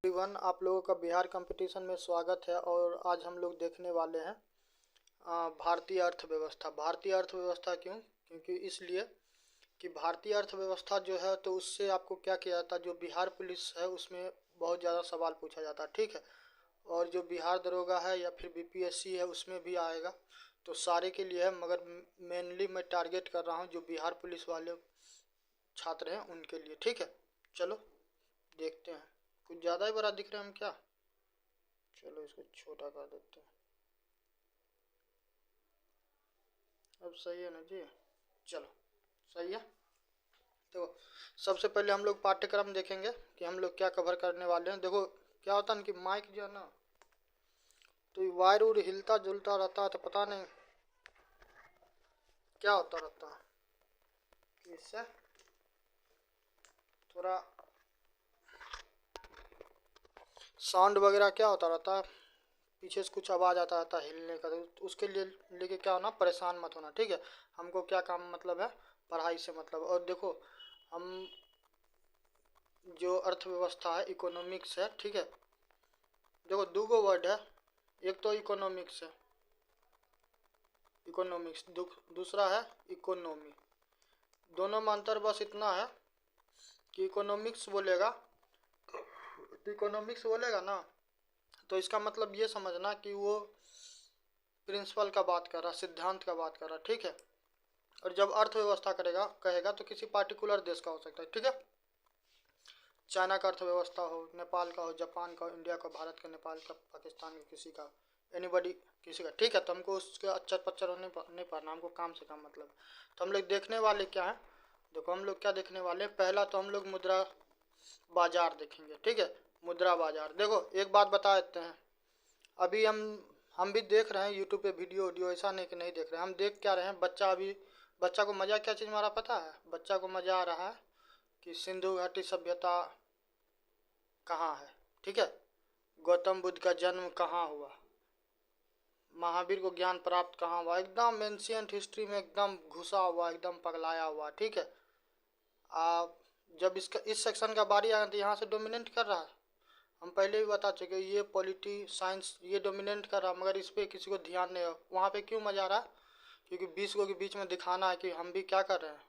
Everyone, आप लोगों का बिहार कंपटीशन में स्वागत है। और आज हम लोग देखने वाले हैं भारतीय अर्थव्यवस्था। भारतीय अर्थव्यवस्था क्यों? क्योंकि इसलिए कि भारतीय अर्थव्यवस्था जो है तो उससे आपको क्या किया जाता है, जो बिहार पुलिस है उसमें बहुत ज़्यादा सवाल पूछा जाता है, ठीक है। और जो बिहार दरोगा है या फिर बीपीएससी है उसमें भी आएगा, तो सारे के लिए है। मगर मेनली मैं टारगेट कर रहा हूँ जो बिहार पुलिस वाले छात्र हैं उनके लिए, ठीक है। चलो देखते हैं। कुछ ज़्यादा ही बड़ा दिख रहे हैं हम क्या? चलो इसको छोटा कर देते हैं। अब सही है ना जी? चलो सही है। तो सबसे पहले हम लोग पाठ्यक्रम देखेंगे कि हम लोग क्या कवर करने वाले हैं। देखो क्या होता है ना कि माइक जो है ना तो वायर उर हिलता जुलता रहता है, तो पता नहीं क्या होता रहता है। इससे थोड़ा साउंड वगैरह क्या होता रहता है, पीछे से कुछ आवाज़ आता रहता है हिलने का, तो उसके लिए लेके क्या होना, परेशान मत होना, ठीक है। हमको क्या काम मतलब है, पढ़ाई से मतलब। और देखो हम जो अर्थव्यवस्था है इकोनॉमिक्स है, ठीक है। देखो दो गो वर्ड है, एक तो इकोनॉमिक्स है, इकोनॉमिक्स, दूसरा है इकोनॉमी। दोनों में अंतर बस इतना है कि इकोनॉमिक्स बोलेगा तो इकोनॉमिक्स बोलेगा ना तो इसका मतलब ये समझना कि वो प्रिंसिपल का बात कर रहा, सिद्धांत का बात कर रहा, ठीक है। और जब अर्थव्यवस्था करेगा कहेगा तो किसी पार्टिकुलर देश का हो सकता है, ठीक है। चाइना का अर्थव्यवस्था हो, नेपाल का हो, जापान का हो, इंडिया का, भारत का, नेपाल का, पाकिस्तान का, किसी का, एनीबडी किसी का, ठीक है। तो हमको उसके अच्चर पच्चर नहीं पढ़ना, हमको काम से काम मतलब है। तो हम लोग देखने वाले क्या है, देखो हम लोग क्या देखने वाले हैं। पहला तो हम लोग मुद्रा बाजार देखेंगे, ठीक है। मुद्रा बाजार, देखो एक बात बता देते हैं। अभी हम भी देख रहे हैं यूट्यूब पे वीडियो, ऐसा नहीं कि नहीं देख रहे हैं। हम देख क्या रहे हैं, बच्चा को मज़ा क्या चीज़ मारा पता है? बच्चा को मज़ा आ रहा है कि सिंधु घाटी सभ्यता कहाँ है, ठीक है। गौतम बुद्ध का जन्म कहाँ हुआ, महावीर को ज्ञान प्राप्त कहाँ हुआ, एकदम एंशियंट हिस्ट्री में एकदम घुसा हुआ, एकदम पगलाया हुआ, ठीक है। आप जब इसका इस सेक्शन का बारी आया तो यहाँ से डोमिनेट कर रहा है। हम पहले भी बता चुके ये पॉलिटी साइंस ये डोमिनेट कर रहा, मगर इस पर किसी को ध्यान नहीं है। वहाँ पे क्यों मजा आ रहा है? क्योंकि 20 गो के बीच में दिखाना है कि हम भी क्या कर रहे हैं,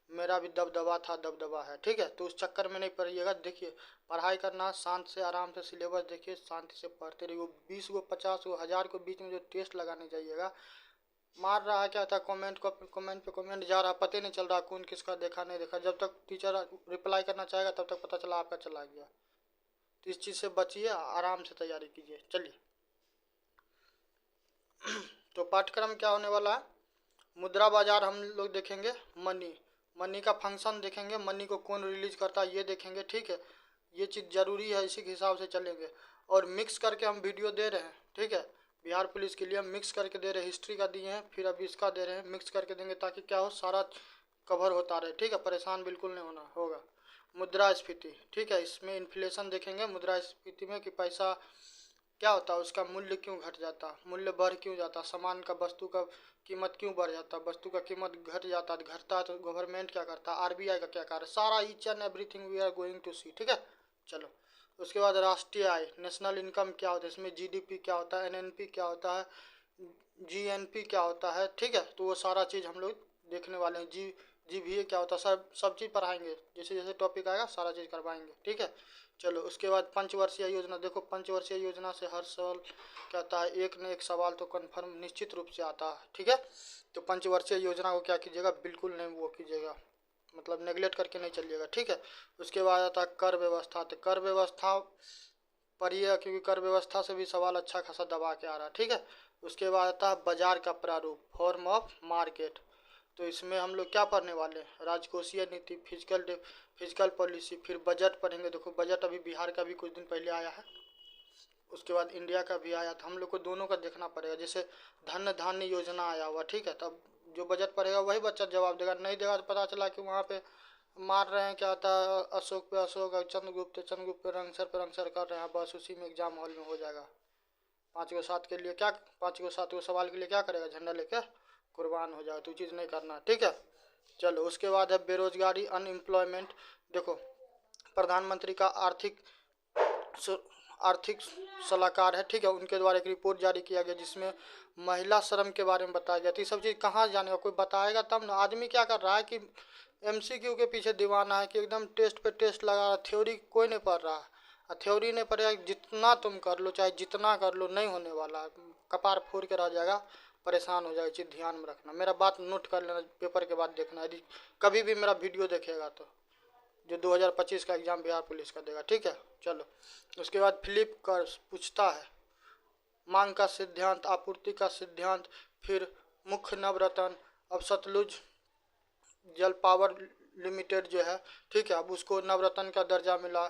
मेरा भी दबदबा था, दबदबा है, ठीक है। तो उस चक्कर में नहीं पड़िएगा। देखिए पढ़ाई करना, शांत से आराम से सिलेबस देखिए, शांति से पढ़ते रहिए। 20 गो 50 गो 1000 के बीच में जो टेस्ट लगाने जाइएगा, मार रहा है क्या था, कमेंट पे कमेंट जा रहा, पता नहीं चल रहा कौन किसका देखा नहीं देखा। जब तक टीचर रिप्लाई करना चाहेगा तब तक पता चला आपका चला गया। तो इस चीज़ से बचिए, आराम से तैयारी कीजिए। चलिए तो पाठ्यक्रम क्या होने वाला है, मुद्रा बाजार हम लोग देखेंगे। मनी का फंक्शन देखेंगे, मनी को कौन रिलीज करता है ये देखेंगे, ठीक है। ये चीज़ ज़रूरी है, इसी के हिसाब से चलेंगे। और मिक्स करके हम वीडियो दे रहे हैं, ठीक है। बिहार पुलिस के लिए हम मिक्स करके दे रहे हैं, हिस्ट्री का दिए हैं, फिर अभी इसका दे रहे हैं, मिक्स करके देंगे ताकि क्या हो, सारा कवर होता रहे, ठीक है। परेशान बिल्कुल नहीं होना होगा। मुद्रास्फीति, ठीक है, इसमें इन्फ्लेशन देखेंगे। मुद्रास्फीति में कि पैसा क्या होता है, उसका मूल्य क्यों घट जाता, मूल्य बढ़ क्यों जाता, सामान का, वस्तु का कीमत क्यों बढ़ जाता, वस्तु का कीमत घट जाता है, घटता है तो गवर्नमेंट क्या करता है, आरबीआई का क्या कार्य, सारा each and everything we are going to see, ठीक है। चलो उसके बाद राष्ट्रीय आय, नेशनल इनकम क्या होता है, इसमें जीडीपी क्या होता है, एनएनपी क्या होता है, जीएनपी क्या होता है, ठीक है। तो वो सारा चीज़ हम लोग देखने वाले हैं। जीवीए क्या होता है, सब चीज़ पढ़ाएंगे, जैसे जैसे टॉपिक आएगा सारा चीज़ करवाएंगे, ठीक है। चलो उसके बाद पंचवर्षीय योजना, देखो पंचवर्षीय योजना से हर साल क्या आता है, एक न एक सवाल तो कन्फर्म निश्चित रूप से आता है, ठीक है। तो पंचवर्षीय योजना को क्या कीजिएगा, बिल्कुल नहीं वो कीजिएगा, मतलब नेगलेक्ट करके नहीं चलिएगा, ठीक है। उसके बाद आता है कर व्यवस्था, तो कर व्यवस्था पढ़िए क्योंकि कर व्यवस्था से भी सवाल अच्छा खासा दबा के आ रहा है, ठीक है। उसके बाद आता है बाजार का प्रारूप, फॉर्म ऑफ मार्केट। तो इसमें हम लोग क्या पढ़ने वाले हैं, राजकोषीय नीति, फिजिकल पॉलिसी, फिर बजट पढ़ेंगे। देखो बजट अभी बिहार का भी कुछ दिन पहले आया है, उसके बाद इंडिया का भी आया, तो हम लोग को दोनों का देखना पड़ेगा। जैसे धन धान्य योजना आया हुआ, ठीक है। तब जो बजट पढ़ेगा वही बच्चा जवाब देगा, नहीं देगा तो पता चला कि वहाँ पे मार रहे हैं, क्या होता है, अशोक पे अशोक, चंद्रगुप्त पे रंगसर कर रहे हैं, बस उसी में एग्जाम हॉल में हो जाएगा। 5 को 7 के लिए क्या, 5 को 7 सवाल के लिए क्या करेगा, झंडा लेके कुर्बान हो जाएगा। तो चीज़ नहीं करना, ठीक है। चलो उसके बाद है बेरोजगारी, अनएम्प्लॉयमेंट। देखो प्रधानमंत्री का आर्थिक आर्थिक सलाहकार है, ठीक है, उनके द्वारा एक रिपोर्ट जारी किया गया जिसमें महिला श्रम के बारे में बताया गया। तो ये सब चीज़ कहाँ जानेगा, कोई बताएगा तब ना। आदमी क्या कर रहा है कि MCQ के पीछे दीवाना है कि एकदम टेस्ट पे टेस्ट लगा रहा, थ्योरी कोई नहीं पढ़ रहा है। थ्योरी नहीं पढ़ेगा, जितना तुम कर लो चाहे जितना कर लो नहीं होने वाला है, कपार फोड़ के रह जाएगा, परेशान हो जाएगा। चीज़ ध्यान में रखना, मेरा बात नोट कर लेना, पेपर के बाद देखना यदि कभी भी मेरा वीडियो देखेगा तो, जो 2025 का एग्ज़ाम बिहार पुलिस का देगा, ठीक है। चलो, उसके बाद फिलिप कर्स पूछता है मांग का सिद्धांत, आपूर्ति का सिद्धांत, फिर मुख्य नवरत्न। अब सतलुज जल पावर लिमिटेड जो है, ठीक है, अब उसको नवरत्न का दर्जा मिला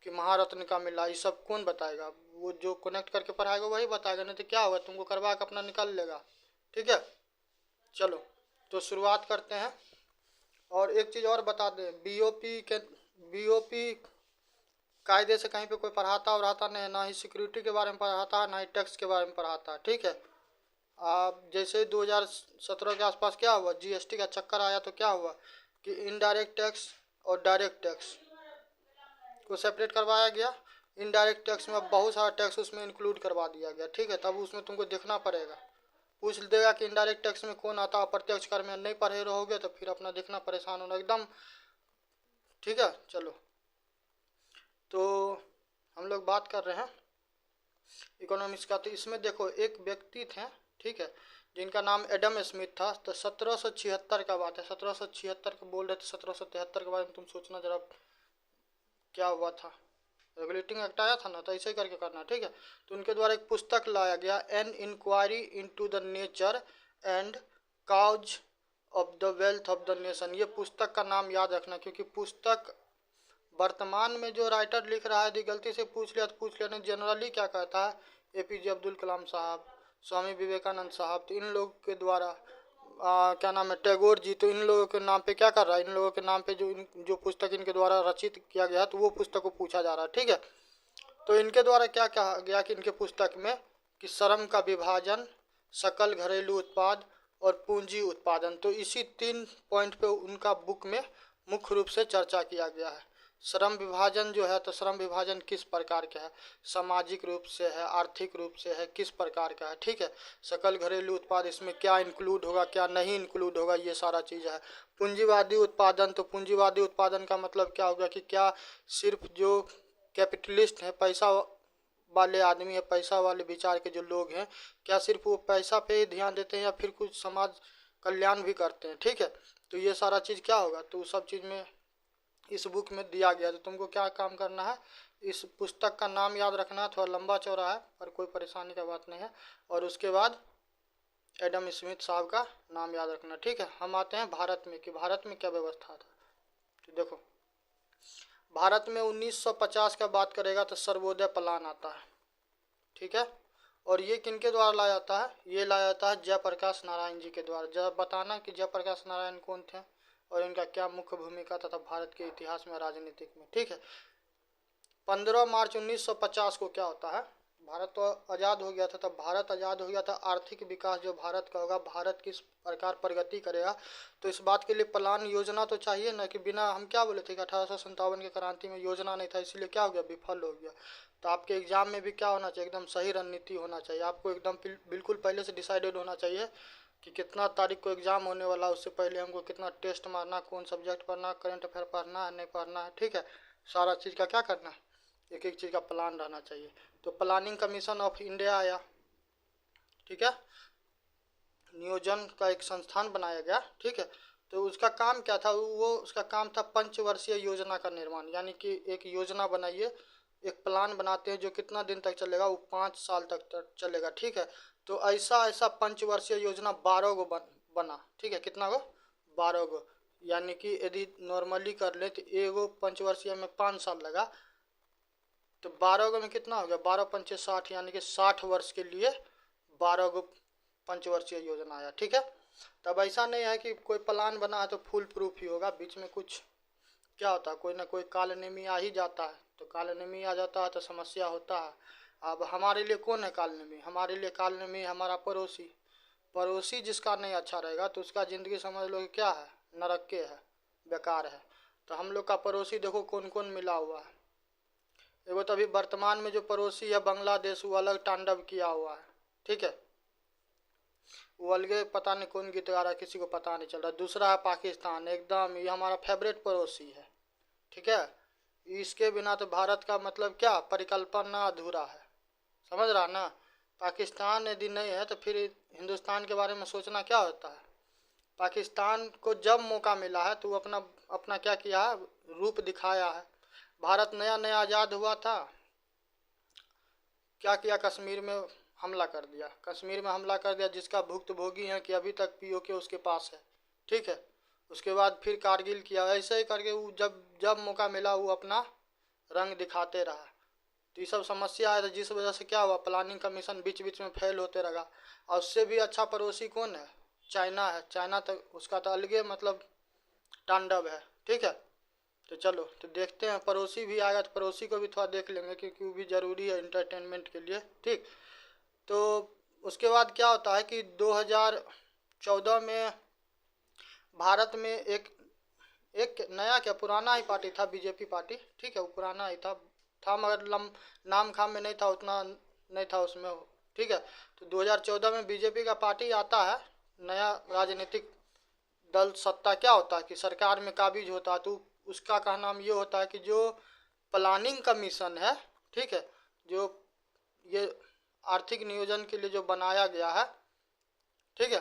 कि महारत्न का मिला, ये सब कौन बताएगा? वो जो कनेक्ट करके पढ़ाएगा वही बताएगा, नहीं तो क्या होगा, तुमको करवा के अपना निकल लेगा, ठीक है। चलो, तो शुरुआत करते हैं। और एक चीज़ और बता दें, BOP कायदे से कहीं पे कोई पढ़ाता और रहता नहीं है, ना ही सिक्योरिटी के बारे में पढ़ाता है, ना ही टैक्स के बारे में पढ़ाता है, ठीक है। आप जैसे 2017 के आसपास क्या हुआ, GST का चक्कर आया तो क्या हुआ कि इनडायरेक्ट टैक्स और डायरेक्ट टैक्स को सेपरेट करवाया गया। इनडायरेक्ट टैक्स में बहुत सारा टैक्स उसमें इंक्लूड करवा दिया गया, ठीक है। तब उसमें तुमको देखना पड़ेगा, पूछ देगा कि इनडायरेक्ट टैक्स में कौन आता है, अप्रत्यक्ष कर में नहीं पढ़े रहोगे तो फिर अपना देखना, परेशान होना एकदम, ठीक है। चलो, तो हम लोग बात कर रहे हैं इकोनॉमिक्स का। तो इसमें देखो एक व्यक्ति थे, ठीक है, जिनका नाम एडम स्मिथ था। तो 1776 का बात है, 1776 का बोल रहे थे, 1773 के बारे में तुम सोचना जरा क्या हुआ था। रेगुलेटिंग एक्ट आया था ना, तो ऐसे ही करके करना, ठीक है। तो उनके द्वारा एक पुस्तक लाया गया, an inquiry into the nature and cause of the wealth of the nation. ये पुस्तक का नाम याद रखना, क्योंकि पुस्तक वर्तमान में जो राइटर लिख रहा है यदि गलती से पूछ लिया तो पूछ लिया, नहीं जनरली क्या कहता है APJ अब्दुल कलाम साहब, स्वामी विवेकानंद साहब, तो इन लोग के द्वारा क्या नाम है, टैगोर जी, तो इन लोगों के नाम पे क्या कर रहा है, इन लोगों के नाम पे जो पुस्तक इनके द्वारा रचित किया गया तो वो पुस्तक को पूछा जा रहा है, ठीक है। तो इनके द्वारा क्या कहा गया कि इनके पुस्तक में कि श्रम का विभाजन, सकल घरेलू उत्पाद और पूंजी उत्पादन, तो इसी 3 पॉइंट पे उनका बुक में मुख्य रूप से चर्चा किया गया है। श्रम विभाजन जो है, तो श्रम विभाजन किस प्रकार का है, सामाजिक रूप से है, आर्थिक रूप से है, किस प्रकार का है, ठीक है। सकल घरेलू उत्पाद, इसमें क्या इंक्लूड होगा क्या नहीं इंक्लूड होगा, ये सारा चीज़ है। पूंजीवादी उत्पादन, तो पूंजीवादी उत्पादन का मतलब क्या होगा कि क्या सिर्फ जो कैपिटलिस्ट हैं, पैसा वाले आदमी है, पैसा वाले विचार के जो लोग हैं, क्या सिर्फ वो पैसा पे ही ध्यान देते हैं या फिर कुछ समाज कल्याण भी करते हैं, ठीक है। तो ये सारा चीज़ क्या होगा, तो सब चीज़ में इस बुक में दिया गया। तो तुमको क्या काम करना है, इस पुस्तक का नाम याद रखना है, थोड़ा लंबा चौड़ा है पर कोई परेशानी का बात नहीं है। और उसके बाद एडम स्मिथ साहब का नाम याद रखना, ठीक है। हम आते हैं भारत में कि भारत में क्या व्यवस्था था। तो देखो, भारत में 1950 का बात करेगा तो सर्वोदय प्लान आता है, ठीक है। और ये किनके द्वारा लाया जाता है, ये लाया जाता है जयप्रकाश नारायण जी के द्वारा। जब बताना कि जयप्रकाश नारायण कौन थे और इनका क्या मुख्य भूमिका था भारत के इतिहास में, राजनीतिक में, ठीक है। 15 मार्च 1950 को क्या होता है, भारत तो आज़ाद हो गया था। तब भारत आज़ाद हो गया था, आर्थिक विकास जो भारत का होगा, भारत किस प्रकार प्रगति करेगा, तो इस बात के लिए प्लान, योजना तो चाहिए ना, कि बिना, हम क्या बोले थे कि 1857 के क्रांति में योजना नहीं था, इसलिए क्या हो गया, विफल हो गया। तो आपके एग्जाम में भी क्या होना चाहिए, एकदम सही रणनीति होना चाहिए, आपको एकदम बिल्कुल पहले से डिसाइडेड होना चाहिए कि कितना तारीख को एग्ज़ाम होने वाला, उससे पहले हमको कितना टेस्ट मारना, कौन सब्जेक्ट पढ़ना, करंट अफेयर पढ़ना है नहीं पढ़ना है, ठीक है। सारा चीज़ का क्या करना है, एक एक चीज़ का प्लान रहना चाहिए। तो प्लानिंग कमीशन ऑफ इंडिया आया, ठीक है, नियोजन का एक संस्थान बनाया गया, ठीक है। तो उसका काम क्या था, वो उसका काम था पंचवर्षीय योजना का निर्माण, यानी कि एक योजना बनाइए, एक प्लान बनाते हैं जो कितना दिन तक चलेगा, वो 5 साल तक चलेगा, ठीक है। तो ऐसा ऐसा पंचवर्षीय योजना 12 गो बना, ठीक है। कितना गो, 12 गो, यानी कि यदि नॉर्मली कर ले तो एगो पंचवर्षीय में 5 साल लगा, तो 12 गो में कितना हो गया, 12 पंचे 60, यानी कि 60 वर्ष के लिए 12 गो पंचवर्षीय योजना आया, ठीक है। तब ऐसा नहीं है कि कोई प्लान बना है तो फुल प्रूफ ही होगा, बीच में कुछ क्या होता है, कोई ना कोई कालनेमी आ ही जाता है, तो कालनेमी आ जाता है तो समस्या होता है। अब हमारे लिए कौन है कालनेमी, हमारे लिए कालनेमी हमारा पड़ोसी। पड़ोसी जिसका नहीं अच्छा रहेगा तो उसका ज़िंदगी समझ लो कि क्या है, नरक के है, बेकार है। तो हम लोग का पड़ोसी देखो कौन कौन मिला हुआ है, एगो तो अभी वर्तमान में जो पड़ोसी है बांग्लादेश, वो अलग तांडव किया हुआ है, ठीक है, वो अलगे पता नहीं कौन गीत गा रहा है, किसी को पता नहीं चल रहा। दूसरा है पाकिस्तान, एकदम ये हमारा फेवरेट पड़ोसी है, ठीक है। इसके बिना तो भारत का मतलब क्या, परिकल्पना अधूरा है, समझ रहा ना। पाकिस्तान यदि नहीं है तो फिर हिंदुस्तान के बारे में सोचना क्या होता है। पाकिस्तान को जब मौका मिला है तो वो अपना अपना क्या किया है, रूप दिखाया है। भारत नया नया आज़ाद हुआ था, क्या किया, कश्मीर में हमला कर दिया, कश्मीर में हमला कर दिया, जिसका भुक्तभोगी है कि अभी तक पीओके उसके पास है, ठीक है। उसके बाद फिर कारगिल किया, ऐसे ही करके वो जब जब मौका मिला वो अपना रंग दिखाते रहा। तो ये सब समस्या है, तो जिस वजह से क्या हुआ, प्लानिंग कमीशन बीच बीच में फेल होते रहा। और उससे भी अच्छा पड़ोसी कौन है, चाइना है। चाइना तो उसका तो अलगे मतलब तांडव है, ठीक है। तो चलो तो देखते हैं, पड़ोसी भी आएगा तो पड़ोसी को भी थोड़ा देख लेंगे, क्योंकि वो भी ज़रूरी है इंटरटेनमेंट के लिए, ठीक। तो उसके बाद क्या होता है कि 2014 में भारत में एक एक नया क्या पुराना ही पार्टी था, बीजेपी पार्टी, ठीक है, वो पुराना ही था मगर नाम खाम में नहीं था, उतना नहीं था उसमें, ठीक है। तो 2014 में बीजेपी का पार्टी आता है, नया राजनीतिक दल सत्ता, क्या होता है कि सरकार में काबिज होता है। तो उसका का नाम ये होता है कि जो प्लानिंग कमीशन है, ठीक है, जो ये आर्थिक नियोजन के लिए जो बनाया गया है, ठीक है,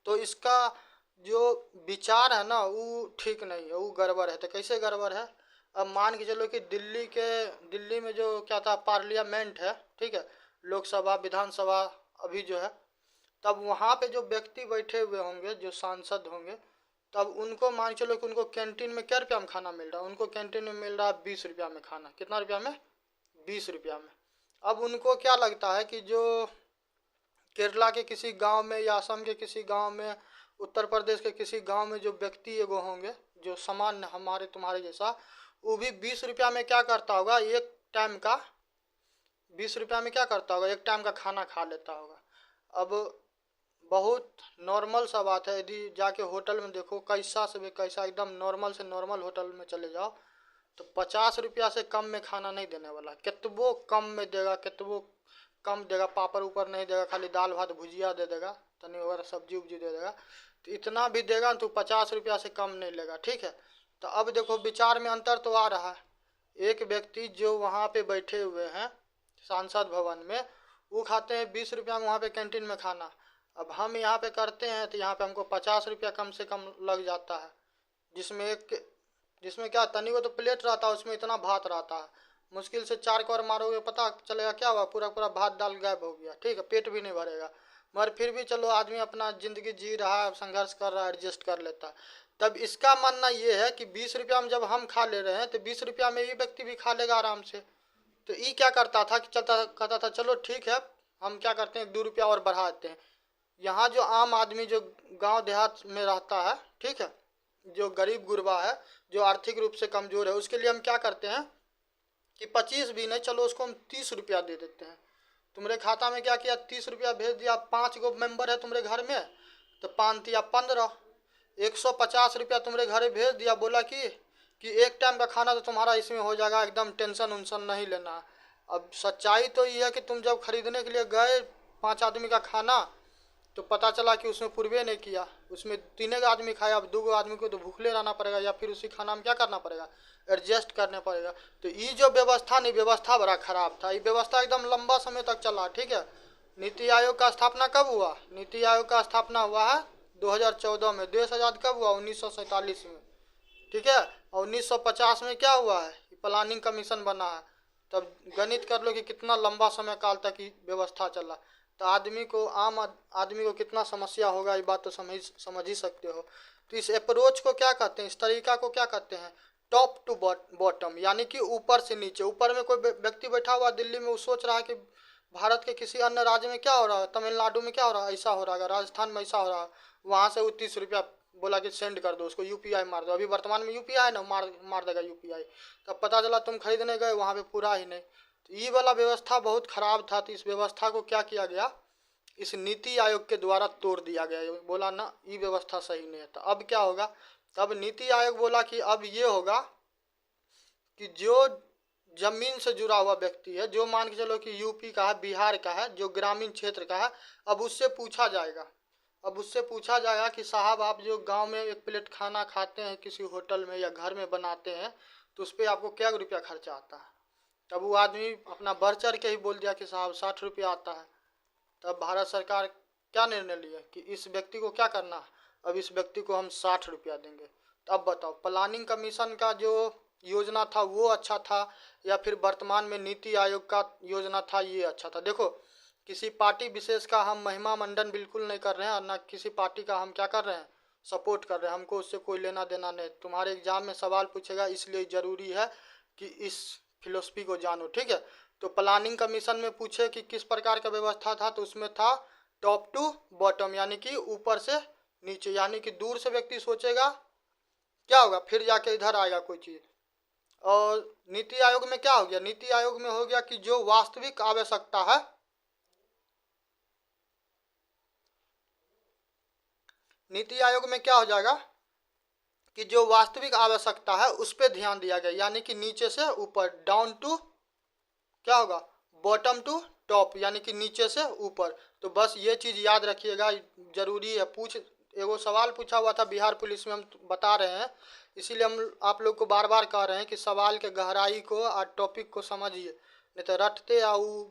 तो इसका जो विचार है ना वो ठीक नहीं है, वो गड़बड़ है। तो कैसे गड़बड़ है, अब मान के चलो कि दिल्ली में जो क्या था, पार्लियामेंट है, ठीक है, लोकसभा विधानसभा अभी जो है, तब वहाँ पे जो व्यक्ति बैठे हुए होंगे, जो सांसद होंगे, तब उनको मान चलो कि उनको कैंटीन में क्या रुपया में खाना मिल रहा है, उनको कैंटीन में मिल रहा है 20 रुपया में खाना। कितना रुपया में, 20 रुपया में। अब उनको क्या लगता है कि जो केरला के किसी गांव में या असम के किसी गांव में, उत्तर प्रदेश के किसी गांव में जो व्यक्ति एगो होंगे जो सामान्य हमारे तुम्हारे जैसा, वो भी 20 रुपया में क्या करता होगा, एक टाइम का 20 रुपया में क्या करता होगा, एक टाइम का खाना खा लेता होगा। अब बहुत नॉर्मल सा बात है, यदि जाके होटल में देखो, कैसा से भी कैसा एकदम नॉर्मल से नॉर्मल होटल में चले जाओ, तो 50 रुपया से कम में खाना नहीं देने वाला, कितबो कम में देगा, कितबो कम देगा, पापड़ ऊपर नहीं देगा, खाली दाल भात भुजिया दे देगा, तनी वगैरह सब्जी उब्जी दे देगा। तो इतना भी देगा तो 50 रुपया से कम नहीं लेगा, ठीक है। तो अब देखो विचार में अंतर तो आ रहा है। एक व्यक्ति जो वहाँ पे बैठे हुए हैं सांसद भवन में, वो खाते हैं 20 रुपया में वहाँ पे कैंटीन में खाना। अब हम यहाँ पे करते हैं तो यहाँ पे हमको 50 रुपया कम से कम लग जाता है, जिसमें क्या तनी वो तो प्लेट रहता है, उसमें इतना भात रहता है, मुश्किल से 4 कौर मारोगे पता चलेगा क्या हुआ, पूरा पूरा भात दाल गायब हो गया, ठीक है, पेट भी नहीं भरेगा। मगर फिर भी चलो आदमी अपना ज़िंदगी जी रहा है, संघर्ष कर रहा है, एडजस्ट कर लेता है। तब इसका मानना ये है कि 20 रुपया में जब हम खा ले रहे हैं तो 20 रुपया में ये व्यक्ति भी खा लेगा आराम से। तो ये क्या करता था कि चलता कहता था चलो ठीक है, हम क्या करते हैं 2 रुपया और बढ़ा देते हैं। यहाँ जो आम आदमी जो गांव देहात में रहता है, ठीक है, जो गरीब गुरबा है, जो आर्थिक रूप से कमज़ोर है, उसके लिए हम क्या करते हैं कि 25 भी नहीं, चलो उसको हम 30 रुपया दे देते हैं। तुम्हारे खाता में क्या किया, 30 रुपया भेज दिया, 5 गो मेंबर है तुम्हारे घर में, तो 5 या 15, 150 रुपया तुम्हारे घर भेज दिया, बोला कि एक टाइम का खाना तो तुम्हारा इसमें हो जाएगा, एकदम टेंशन उनसन नहीं लेना। अब सच्चाई तो ये है कि तुम जब खरीदने के लिए गए 5 आदमी का खाना, तो पता चला कि उसमें पूर्वे नहीं किया, उसमें 3 आदमी खाया, अब 2 आदमी को तो भूखले रहना पड़ेगा, या फिर उसी खाना में क्या करना पड़ेगा, एडजस्ट करना पड़ेगा। तो ये जो व्यवस्था नहीं, व्यवस्था बड़ा खराब था। ये व्यवस्था एकदम लंबा समय तक चला, ठीक है। नीति आयोग का स्थापना कब हुआ, नीति आयोग का स्थापना हुआ है 2014 में। देश आज़ाद कब हुआ, 1947 में, ठीक है। और 1950 में क्या हुआ है, प्लानिंग कमीशन बना है। तब गणित कर लो कि कितना लंबा समय काल तक ये व्यवस्था चला। तो आम आदमी को कितना समस्या होगा, ये बात तो समझ ही सकते हो। तो इस अप्रोच को क्या कहते हैं, इस तरीका को क्या कहते हैं, टॉप टू बॉटम, यानी कि ऊपर से नीचे। ऊपर में कोई व्यक्ति बैठा हुआ दिल्ली में, वो सोच रहा है कि भारत के किसी अन्य राज्य में क्या हो रहा है, तमिलनाडु में क्या हो रहा है, ऐसा हो रहा है, राजस्थान में ऐसा हो रहा है, वहाँ से वो 30 रुपया बोला कि सेंड कर दो, उसको यूपीआई मार दो। अभी वर्तमान में यूपीआई है ना, मार देगा यूपीआई। तब पता चला तुम खरीदने गए वहाँ पे पूरा ही नहीं। तो ये वाला व्यवस्था बहुत खराब था। तो इस व्यवस्था को क्या किया गया, इस नीति आयोग के द्वारा तोड़ दिया गया। बोला ना ये व्यवस्था सही नहीं है। तो अब क्या होगा, तब नीति आयोग बोला कि अब ये होगा कि जो जमीन से जुड़ा हुआ व्यक्ति है, जो मान के चलो कि यूपी का है, बिहार का है, जो ग्रामीण क्षेत्र का है, अब उससे पूछा जाएगा। अब उससे पूछा जाएगा कि साहब आप जो गांव में एक प्लेट खाना खाते हैं किसी होटल में या घर में बनाते हैं, तो उस पर आपको क्या रुपया खर्चा आता है? तब वो आदमी अपना बढ़ चढ़ के ही बोल दिया कि साहब 60 रुपया आता है। तब भारत सरकार क्या निर्णय लिया कि इस व्यक्ति को क्या करना है, अब इस व्यक्ति को हम 60 रुपया देंगे। तो अब बताओ, प्लानिंग कमीशन का जो योजना था वो अच्छा था, या फिर वर्तमान में नीति आयोग का योजना था ये अच्छा था? देखो, किसी पार्टी विशेष का हम महिमा मंडन बिल्कुल नहीं कर रहे हैं, और ना किसी पार्टी का हम क्या कर रहे हैं, सपोर्ट कर रहे हैं। हमको उससे कोई लेना देना नहीं। तुम्हारे एग्जाम में सवाल पूछेगा, इसलिए ज़रूरी है कि इस फिलोसफी को जानो, ठीक है? तो प्लानिंग कमीशन में पूछे कि किस प्रकार का व्यवस्था था, तो उसमें था टॉप टू बॉटम, यानी कि ऊपर से नीचे, यानी कि दूर से व्यक्ति सोचेगा क्या होगा, फिर जाके इधर आएगा कोई चीज़। और नीति आयोग में क्या हो गया? नीति आयोग में हो गया कि जो वास्तविक आवश्यकता है, नीति आयोग में क्या हो जाएगा कि जो वास्तविक आवश्यकता है उस पर ध्यान दिया गया, यानी कि नीचे से ऊपर, डाउन टू क्या होगा, बॉटम टू टॉप, यानी कि नीचे से ऊपर। तो बस ये चीज़ याद रखिएगा, जरूरी है। एगो सवाल पूछा हुआ था बिहार पुलिस में, हम बता रहे हैं, इसीलिए हम आप लोग को बार बार कह रहे हैं कि सवाल के गहराई को और टॉपिक को समझिए, नहीं तो रटते आऊ।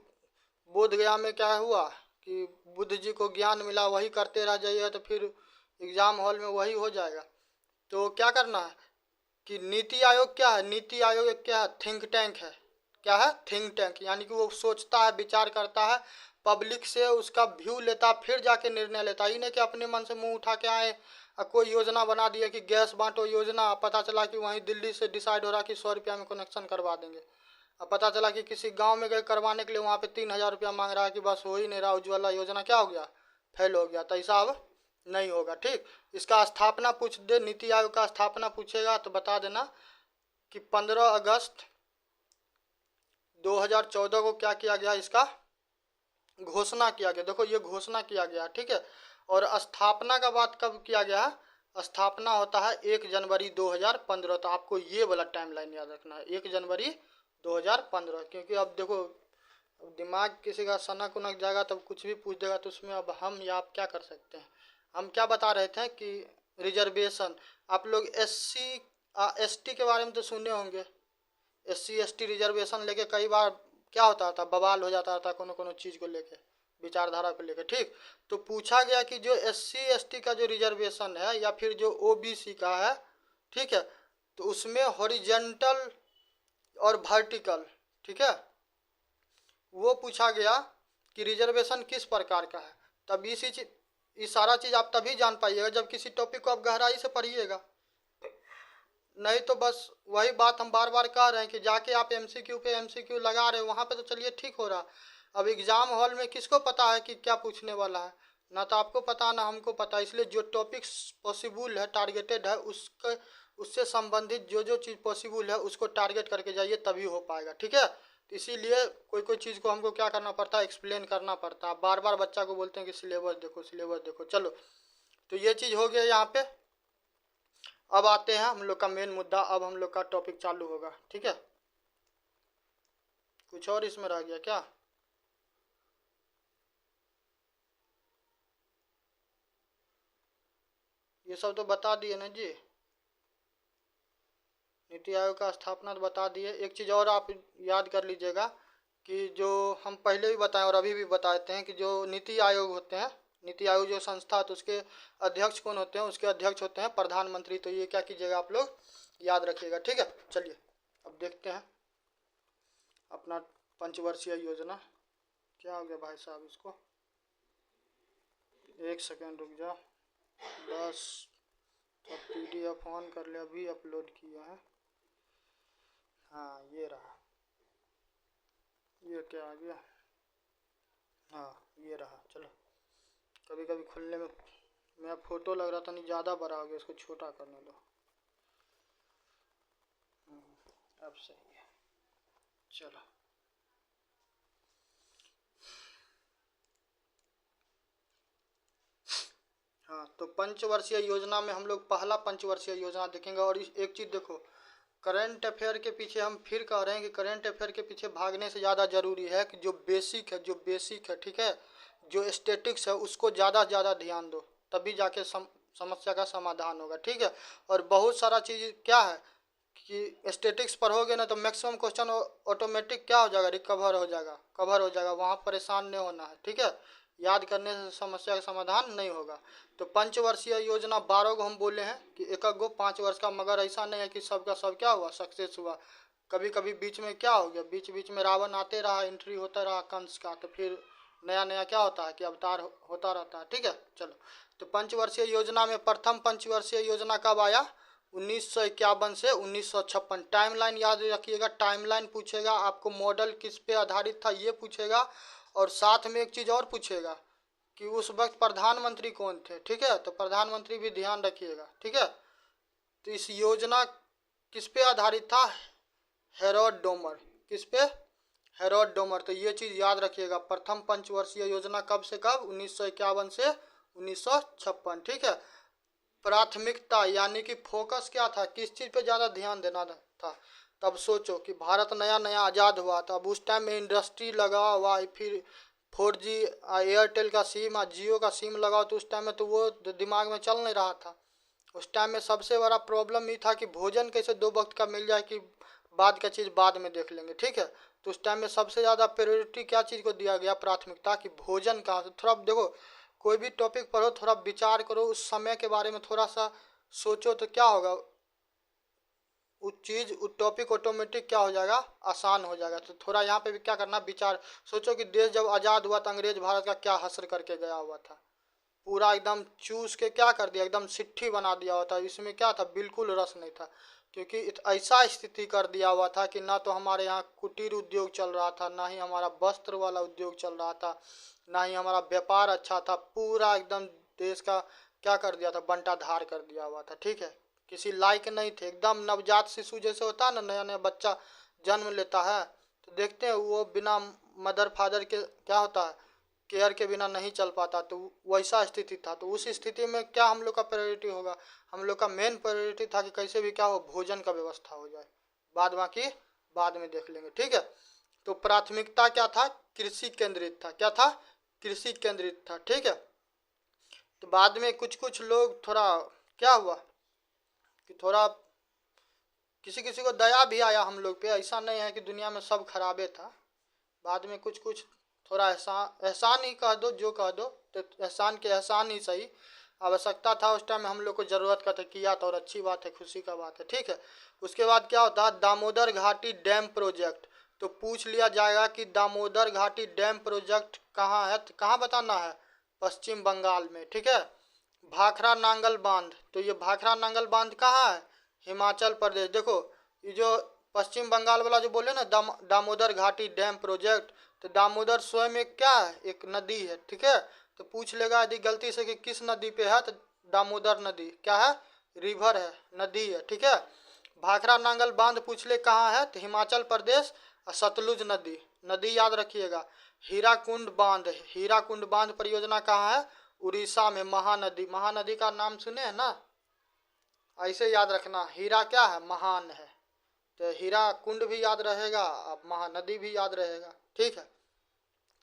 बोध गया में क्या हुआ कि बुद्ध जी को ज्ञान मिला, वही करते रह जाइए तो फिर एग्जाम हॉल में वही हो जाएगा। तो क्या करना है कि नीति आयोग क्या है? नीति आयोग एक क्या है, थिंक टैंक है। क्या है? थिंक टैंक, यानी कि वो सोचता है, विचार करता है, पब्लिक से उसका व्यू लेता, फिर जाके निर्णय लेता। ही नहीं कि अपने मन से मुंह उठा के आए और कोई योजना बना दिया कि गैस बांटो योजना, पता चला कि वहीं दिल्ली से डिसाइड हो रहा कि 100 रुपया में कनेक्शन करवा देंगे। अब पता चला कि किसी गांव में गए करवाने के लिए, वहाँ पे 3,000 रुपया मांग रहा है कि बस हो ही नहीं रहा, उज्ज्वला योजना क्या हो गया, फेल हो गया। तो ऐसा अब नहीं होगा, ठीक? इसका स्थापना पूछ दे, नीति आयोग का स्थापना पूछेगा तो बता देना कि 15 अगस्त 2014 को क्या किया गया, इसका घोषणा किया गया। देखो, ये घोषणा किया गया, ठीक है? और स्थापना का बात कब किया गया है? स्थापना होता है 1 जनवरी 2015। तो आपको ये वाला टाइम लाइन याद रखना है, 1 जनवरी 2015, क्योंकि अब देखो, अब दिमाग किसी का सनक उनक जाएगा तब कुछ भी पूछ देगा, तो उसमें अब हम या आप क्या कर सकते हैं? हम क्या बता रहे थे कि रिजर्वेशन, आप लोग SC ST के बारे में तो सुने होंगे। SC ST रिजर्वेशन लेके कई बार क्या होता था, बवाल हो जाता था कोनो कोनो चीज़ को लेके, विचारधारा को लेके, ठीक? तो पूछा गया कि जो SC ST का जो रिजर्वेशन है या फिर जो OBC का है, ठीक है, तो उसमें हॉरिजेंटल और वर्टिकल, ठीक है, वो पूछा गया कि रिजर्वेशन किस प्रकार का है। तब ये सारा चीज़ आप तभी जान पाइएगा जब किसी टॉपिक को आप गहराई से पढ़िएगा। नहीं तो बस वही बात हम बार बार कह रहे हैं कि जाके आप MCQ पे MCQ लगा रहे हो, वहाँ पे तो चलिए ठीक हो रहा। अब एग्ज़ाम हॉल में किसको पता है कि क्या पूछने वाला है? ना तो आपको पता ना हमको पता। इसलिए जो टॉपिक्स पॉसिबल है, टारगेटेड है, उसके उससे संबंधित जो जो चीज़ पॉसिबल है उसको टारगेट करके जाइए, तभी हो पाएगा, ठीक है? तो इसीलिए कोई कोई चीज़ को हमको क्या करना पड़ता है, एक्सप्लेन करना पड़ता है। बार बार बच्चा को बोलते हैं कि सिलेबस देखो, सिलेबस देखो। चलो, तो ये चीज़ हो गया यहाँ पे। अब आते हैं हम लोग का मेन मुद्दा, अब हम लोग का टॉपिक चालू होगा, ठीक है? कुछ और इसमें रह गया क्या? ये सब तो बता दिए ना जी, नीति आयोग का स्थापना तो बता दिए। एक चीज़ और आप याद कर लीजिएगा कि जो हम पहले भी बताएं और अभी भी बताते हैं कि जो नीति आयोग होते हैं, नीति आयोग जो संस्था है, तो उसके अध्यक्ष कौन होते हैं? उसके अध्यक्ष होते हैं प्रधानमंत्री। तो ये क्या कीजिएगा, आप लोग याद रखिएगा, ठीक है? चलिए अब देखते हैं अपना पंचवर्षीय योजना। क्या हो गया भाई साहब, इसको एक सेकेंड रुक जाओ बस। तो PDF ऑन कर ले, अभी अपलोड किया है। हाँ, ये रहा। ये क्या आ गया? हाँ, ये रहा। चलो, कभी कभी खुलने में मेरा फ़ोटो लग रहा था नहीं, ज़्यादा बड़ा हो गया, इसको छोटा करने दो। अब सही है। चलो, हाँ, तो पंचवर्षीय योजना में हम लोग पहला पंचवर्षीय योजना देखेंगे। और एक चीज़ देखो, करंट अफेयर के पीछे हम फिर कह रहे हैं कि करंट अफेयर के पीछे भागने से ज़्यादा ज़रूरी है कि जो बेसिक है ठीक है, जो स्टैटिक्स है उसको ज़्यादा से ज़्यादा ध्यान दो, तभी जाके समस्या का समाधान होगा। ठीक है, और बहुत सारा चीज़ क्या है कि स्टैटिक्स पढ़ोगे ना तो मैक्सिमम क्वेश्चन ऑटोमेटिक क्या हो जाएगा, रिकवर हो जाएगा, वहाँ परेशान नहीं होना है। ठीक है, याद करने से समस्या का समाधान नहीं होगा। तो पंचवर्षीय योजना 12 को हम बोले हैं कि एक गो 5 वर्ष का, मगर ऐसा नहीं है कि सबका सब क्या हुआ, सक्सेस हुआ। कभी कभी बीच में क्या हो गया, बीच बीच में रावण आते रहा, एंट्री होता रहा कंस का, तो फिर नया नया क्या होता है कि अवतार होता रहता है। ठीक है, चलो, तो पंचवर्षीय योजना में प्रथम पंचवर्षीय योजना कब आया, 1951 से 1956। टाइमलाइन याद रखिएगा, टाइमलाइन पूछेगा आपको, मॉडल किस पे आधारित था ये पूछेगा, और साथ में एक चीज़ और पूछेगा कि उस वक्त प्रधानमंत्री कौन थे। ठीक है, तो प्रधानमंत्री भी ध्यान रखिएगा। ठीक है, तो इस योजना किस पे आधारित था, हेरोड डोमर, किस पे, हेरोड डोमर। तो ये चीज़ याद रखिएगा, प्रथम पंचवर्षीय योजना कब से कब, 1951 से 1956। ठीक है, प्राथमिकता यानी कि फोकस क्या था, किस चीज़ पे ज़्यादा ध्यान देना था। तब सोचो कि भारत नया नया आज़ाद हुआ था, अब उस टाइम में इंडस्ट्री लगा हुआ, फिर 4G एयरटेल का सिम, जियो का सिम लगाओ, तो उस टाइम में तो वो दिमाग में चल नहीं रहा था। उस टाइम में सबसे बड़ा प्रॉब्लम ये था कि भोजन कैसे 2 वक्त का मिल जाए, कि बाद का चीज़ बाद में देख लेंगे। ठीक है, तो उस टाइम में सबसे ज़्यादा प्रायोरिटी क्या चीज़ को दिया गया, प्राथमिकता, कि भोजन का। तो थोड़ा देखो, कोई भी टॉपिक पढ़ो, थोड़ा विचार करो, उस समय के बारे में थोड़ा सा सोचो, तो क्या होगा, उस टॉपिक ऑटोमेटिक क्या हो जाएगा, आसान हो जाएगा। तो थोड़ा यहाँ पे भी क्या करना, विचार सोचो कि देश जब आज़ाद हुआ तो अंग्रेज भारत का क्या हश्र करके गया हुआ था, पूरा एकदम चूस के क्या कर दिया, एकदम सिट्ठी बना दिया हुआ था। इसमें क्या था, बिल्कुल रस नहीं था, क्योंकि ऐसा स्थिति कर दिया हुआ था कि ना तो हमारे यहाँ कुटीर उद्योग चल रहा था, ना ही हमारा वस्त्र वाला उद्योग चल रहा था, ना ही हमारा व्यापार अच्छा था। पूरा एकदम देश का क्या कर दिया था, बंटाधार कर दिया हुआ था। ठीक है, किसी लायक नहीं थे, एकदम नवजात शिशु जैसे होता है ना, नया नया बच्चा जन्म लेता है तो देखते हैं वो बिना मदर फादर के क्या होता है, केयर के बिना नहीं चल पाता, तो वैसा स्थिति था। तो उस स्थिति में क्या हम लोग का प्रायोरिटी होगा, हम लोग का मेन प्रायोरिटी था कि कैसे भी क्या हो, भोजन का व्यवस्था हो जाए, बाद बाकी बाद में देख लेंगे। ठीक है, तो प्राथमिकता क्या था, कृषि केंद्रित था, क्या था, कृषि केंद्रित था। ठीक है, तो बाद में कुछ कुछ लोग थोड़ा क्या हुआ कि थोड़ा किसी किसी को दया भी आया हम लोग पे, ऐसा नहीं है कि दुनिया में सब खराबे था। बाद में कुछ कुछ थोड़ा एहसान एहसान ही कह दो, जो कह दो, तो एहसान के एहसान ही सही, आवश्यकता था उस टाइम में, हम लोग को ज़रूरत का था, किया था, और अच्छी बात है, खुशी का बात है। ठीक है, उसके बाद क्या होता है, दामोदर घाटी डैम प्रोजेक्ट। तो पूछ लिया जाएगा कि दामोदर घाटी डैम प्रोजेक्ट कहाँ है, तो कहाँ बताना है, पश्चिम बंगाल में। ठीक है, भाखड़ा नांगल बांध, तो ये भाखड़ा नांगल बांध कहाँ है, हिमाचल प्रदेश। देखो ये जो पश्चिम बंगाल वाला जो बोले ना, दामोदर घाटी डैम प्रोजेक्ट, तो दामोदर स्वयं एक क्या है, एक नदी है। ठीक है, तो पूछ लेगा यदि गलती से कि किस नदी पे है, तो दामोदर नदी क्या है, रिवर है, नदी है। ठीक है, भाखड़ा नांगल बांध पूछ ले कहाँ है, तो हिमाचल प्रदेश, और सतलुज नदी, नदी याद रखिएगा। हीराकुंड बांध परियोजना कहाँ है, उड़ीसा में, महानदी, महानदी का नाम सुने हैं ना, ऐसे याद रखना, हीरा क्या है, महान है, तो हीरा कुंड भी याद रहेगा, अब महानदी भी याद रहेगा। ठीक है,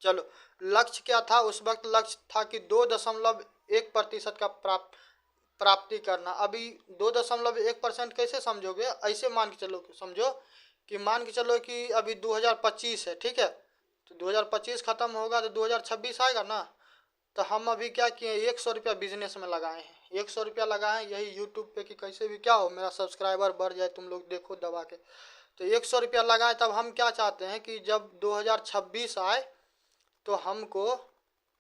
चलो, लक्ष्य क्या था उस वक्त, लक्ष्य था कि 2.1% का प्राप्ति करना। अभी 2.1% कैसे समझोगे, ऐसे मान के चलो, समझो कि मान के चलो कि अभी 2025 है। ठीक है, तो 2025 खत्म होगा तो 2026 आएगा ना, तो हम अभी क्या किए, 100 रुपया बिजनेस में लगाए हैं, 100 रुपया लगाए हैं यही यूट्यूब पे कि कैसे भी क्या हो, मेरा सब्सक्राइबर बढ़ जाए, तुम लोग देखो दबा के। तो 100 रुपया लगाए, तब हम क्या चाहते हैं कि जब 2026 आए तो हमको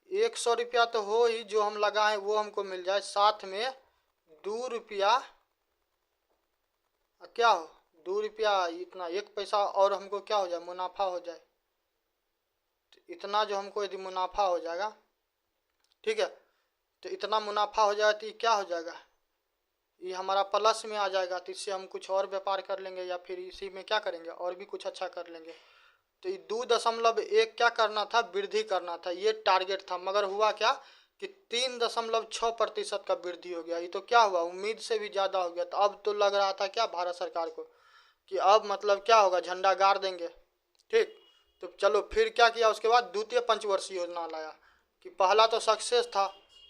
100 रुपया तो हो ही, जो हम लगाए वो हमको मिल जाए, साथ में 2 रुपया क्या हो, 2 रुपया, इतना 1 पैसा और हमको क्या हो जाए, मुनाफा हो जाए। तो इतना जो हमको यदि मुनाफा हो जाएगा, ठीक है, तो इतना मुनाफा हो जाएगा तो ये क्या हो जाएगा, ये हमारा प्लस में आ जाएगा, तो इससे हम कुछ और व्यापार कर लेंगे, या फिर इसी में क्या करेंगे, और भी कुछ अच्छा कर लेंगे। तो ये 2.1 क्या करना था, वृद्धि करना था, ये टारगेट था, मगर हुआ क्या कि 3.6% का वृद्धि हो गया। ये तो क्या हुआ, उम्मीद से भी ज़्यादा हो गया। तो अब तो लग रहा था क्या भारत सरकार को कि अब मतलब क्या होगा, झंडा गाड़ देंगे। ठीक, तो चलो फिर क्या किया उसके बाद, द्वितीय पंचवर्षीय योजना लाया कि पहला तो सक्सेस था,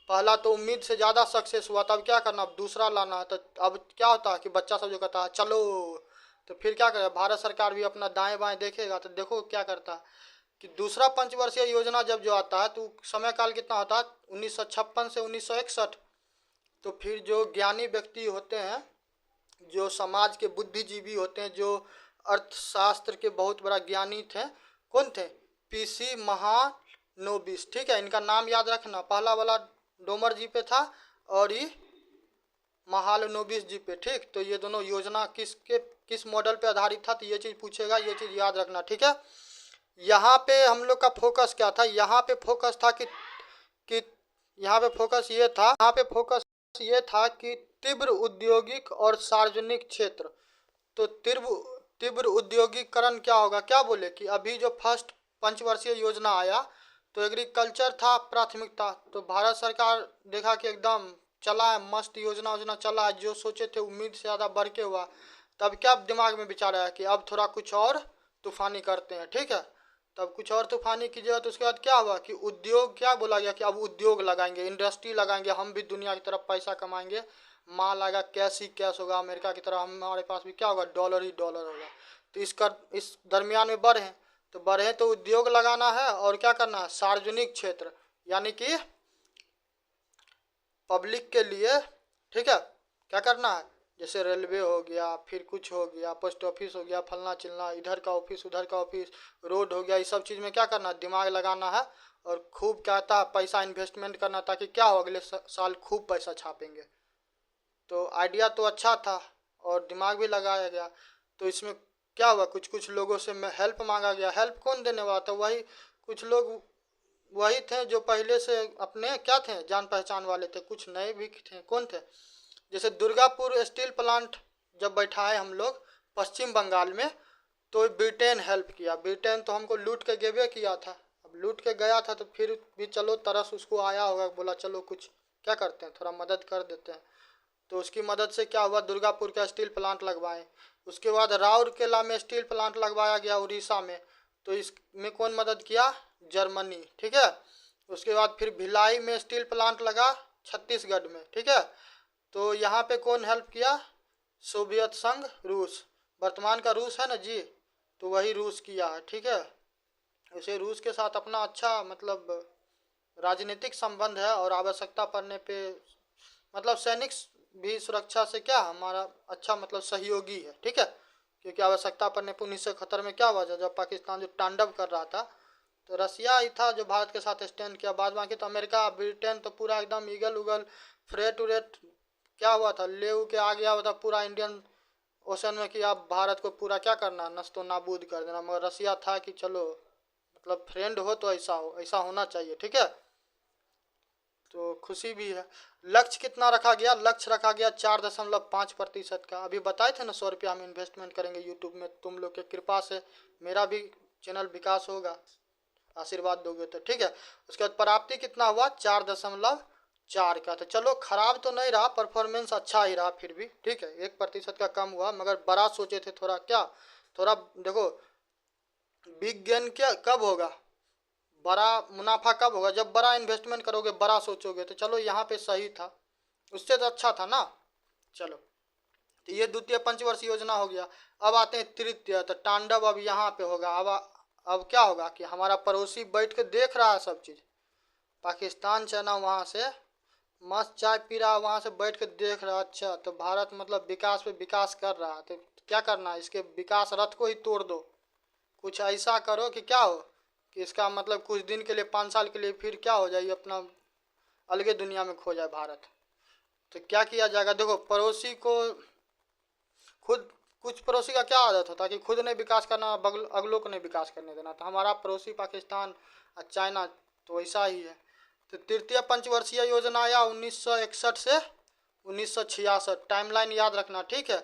पहला तो उम्मीद से ज़्यादा सक्सेस हुआ, तब क्या करना, अब दूसरा लाना है। तो अब क्या होता है कि बच्चा सब जो कहता है चलो, तो फिर क्या करेगा भारत सरकार भी अपना दाएं बाएं देखेगा। तो देखो क्या करता है कि दूसरा पंचवर्षीय योजना जब जो आता है तो समय काल कितना होता है, 1956 से 1961। तो फिर जो ज्ञानी व्यक्ति होते हैं, जो समाज के बुद्धिजीवी होते हैं, जो अर्थशास्त्र के बहुत बड़ा ज्ञानी थे, कौन थे, पीसी महानोबिस। ठीक है, इनका नाम याद रखना, पहला वाला डोमर जी पे था और ये महालनोबिस जी पे। ठीक, तो ये दोनों योजना किस मॉडल पे आधारित था, तो ये चीज़ पूछेगा, ये चीज़ याद रखना। ठीक है, यहाँ पे हम लोग का फोकस क्या था, यहाँ पे फोकस था कि यहाँ पे फोकस ये था, यहाँ पे फोकस ये था कि तीव्र औद्योगिक और सार्वजनिक क्षेत्र। तो तीव्र तीव्र औद्योगिकरण क्या होगा, क्या बोले कि अभी जो फर्स्ट पंचवर्षीय योजना आया तो एग्रीकल्चर था प्राथमिकता। तो भारत सरकार देखा कि एकदम चला है, मस्त योजना चला है, जो सोचे थे उम्मीद से ज़्यादा बढ़ के हुआ। तब क्या दिमाग में विचार आया कि अब थोड़ा कुछ और तूफानी करते हैं। ठीक है, तब कुछ और तूफानी कीजिएगा। तो उसके बाद क्या हुआ कि उद्योग, क्या बोला गया कि अब उद्योग लगाएंगे, इंडस्ट्री लगाएंगे, हम भी दुनिया की तरफ पैसा कमाएंगे, माल आएगा, कैश ही कैश होगा, अमेरिका की तरह हमारे पास भी क्या होगा, डॉलर ही डॉलर होगा। तो इस दरमियान में बढ़े तो उद्योग लगाना है और क्या करना है, सार्वजनिक क्षेत्र यानी कि पब्लिक के लिए। ठीक है, क्या करना है, जैसे रेलवे हो गया, फिर कुछ हो गया, पोस्ट ऑफिस हो गया, फलना चिलना, इधर का ऑफिस उधर का ऑफिस, रोड हो गया, ये सब चीज़ में क्या करना है, दिमाग लगाना है और खूब क्या था पैसा इन्वेस्टमेंट करना, ताकि क्या हो अगले साल खूब पैसा छापेंगे। तो आइडिया तो अच्छा था और दिमाग भी लगाया गया। तो इसमें क्या हुआ, कुछ कुछ लोगों से हेल्प मांगा गया। हेल्प कौन देने वाला था, वही कुछ लोग वही थे जो पहले से अपने क्या थे, जान पहचान वाले थे, कुछ नए भी थे। कौन थे, जैसे दुर्गापुर स्टील प्लांट जब बैठाए हम लोग पश्चिम बंगाल में, तो ब्रिटेन हेल्प किया। ब्रिटेन तो हमको लूट के गेबे किया था, अब लूट के गया था तो फिर भी चलो तरस उसको आया होगा, बोला चलो कुछ क्या करते हैं, थोड़ा मदद कर देते हैं। तो उसकी मदद से क्या हुआ, दुर्गापुर का स्टील प्लांट लगवाए। उसके बाद राउरकेला में स्टील प्लांट लगवाया गया उड़ीसा में, तो इसमें कौन मदद किया, जर्मनी। ठीक है, उसके बाद फिर भिलाई में स्टील प्लांट लगा छत्तीसगढ़ में। ठीक है, तो यहाँ पे कौन हेल्प किया, सोवियत संघ, रूस, वर्तमान का रूस है ना जी, तो वही रूस किया है। ठीक है, उसे रूस के साथ अपना अच्छा मतलब राजनीतिक संबंध है और आवश्यकता पड़ने पे मतलब सैनिक भी सुरक्षा से क्या हमारा अच्छा मतलब सहयोगी है। ठीक है, क्योंकि आवश्यकता पड़ने पर 1971 में क्या हुआ, जब पाकिस्तान जो तांडव कर रहा था तो रसिया ही था जो भारत के साथ स्टैंड किया। बाद बाकी तो अमेरिका ब्रिटेन तो पूरा एकदम ईगल उगल फ्रेट उरेट क्या हुआ था, ले के आ गया हुआ था पूरा इंडियन ओशन में कि आप भारत को पूरा क्या करना, नस्तो नाबूद कर देना। मगर रसिया था कि चलो मतलब फ्रेंड हो तो ऐसा हो, ऐसा होना चाहिए। ठीक है, तो खुशी भी है। लक्ष्य कितना रखा गया, लक्ष्य रखा गया 4.5% का। अभी बताए थे ना 100 रुपया हम इन्वेस्टमेंट करेंगे यूट्यूब में, तुम लोग के कृपा से मेरा भी चैनल विकास होगा, आशीर्वाद दोगे तो। ठीक है, उसके बाद प्राप्ति कितना हुआ, 4.4 का। तो चलो खराब तो नहीं रहा, परफॉर्मेंस अच्छा ही रहा फिर भी। ठीक है, 1% का कम हुआ, मगर बड़ा सोचे थे थोड़ा, क्या थोड़ा देखो बिग गेन क्या कब होगा, बड़ा मुनाफा कब होगा, जब बड़ा इन्वेस्टमेंट करोगे, बड़ा सोचोगे। तो चलो यहाँ पे सही था, उससे तो अच्छा था ना। चलो, तो ये द्वितीय पंचवर्षीय योजना हो गया। अब आते हैं तृतीय, तो तांडव अब यहाँ पे होगा। अब क्या होगा कि हमारा पड़ोसी बैठ के देख रहा है सब चीज़, पाकिस्तान चाइना वहाँ से मस्त चाय पी रहा है, वहाँ से बैठ के देख रहा है। अच्छा, तो भारत मतलब विकास पे विकास कर रहा है, तो क्या करना है, इसके विकास रथ को ही तोड़ दो। कुछ ऐसा करो कि क्या हो कि इसका मतलब कुछ दिन के लिए, 5 साल के लिए फिर क्या हो जाए, अपना अलगे दुनिया में खो जाए भारत। तो क्या किया जाएगा, देखो पड़ोसी को खुद, कुछ पड़ोसी का क्या आदत होता है कि खुद नहीं विकास करना, अगलों को नहीं विकास करने देना। तो हमारा पड़ोसी पाकिस्तान और चाइना तो ऐसा ही है। तो तृतीय पंचवर्षीय योजना आया 1961 से 1966, टाइमलाइन याद रखना। ठीक है,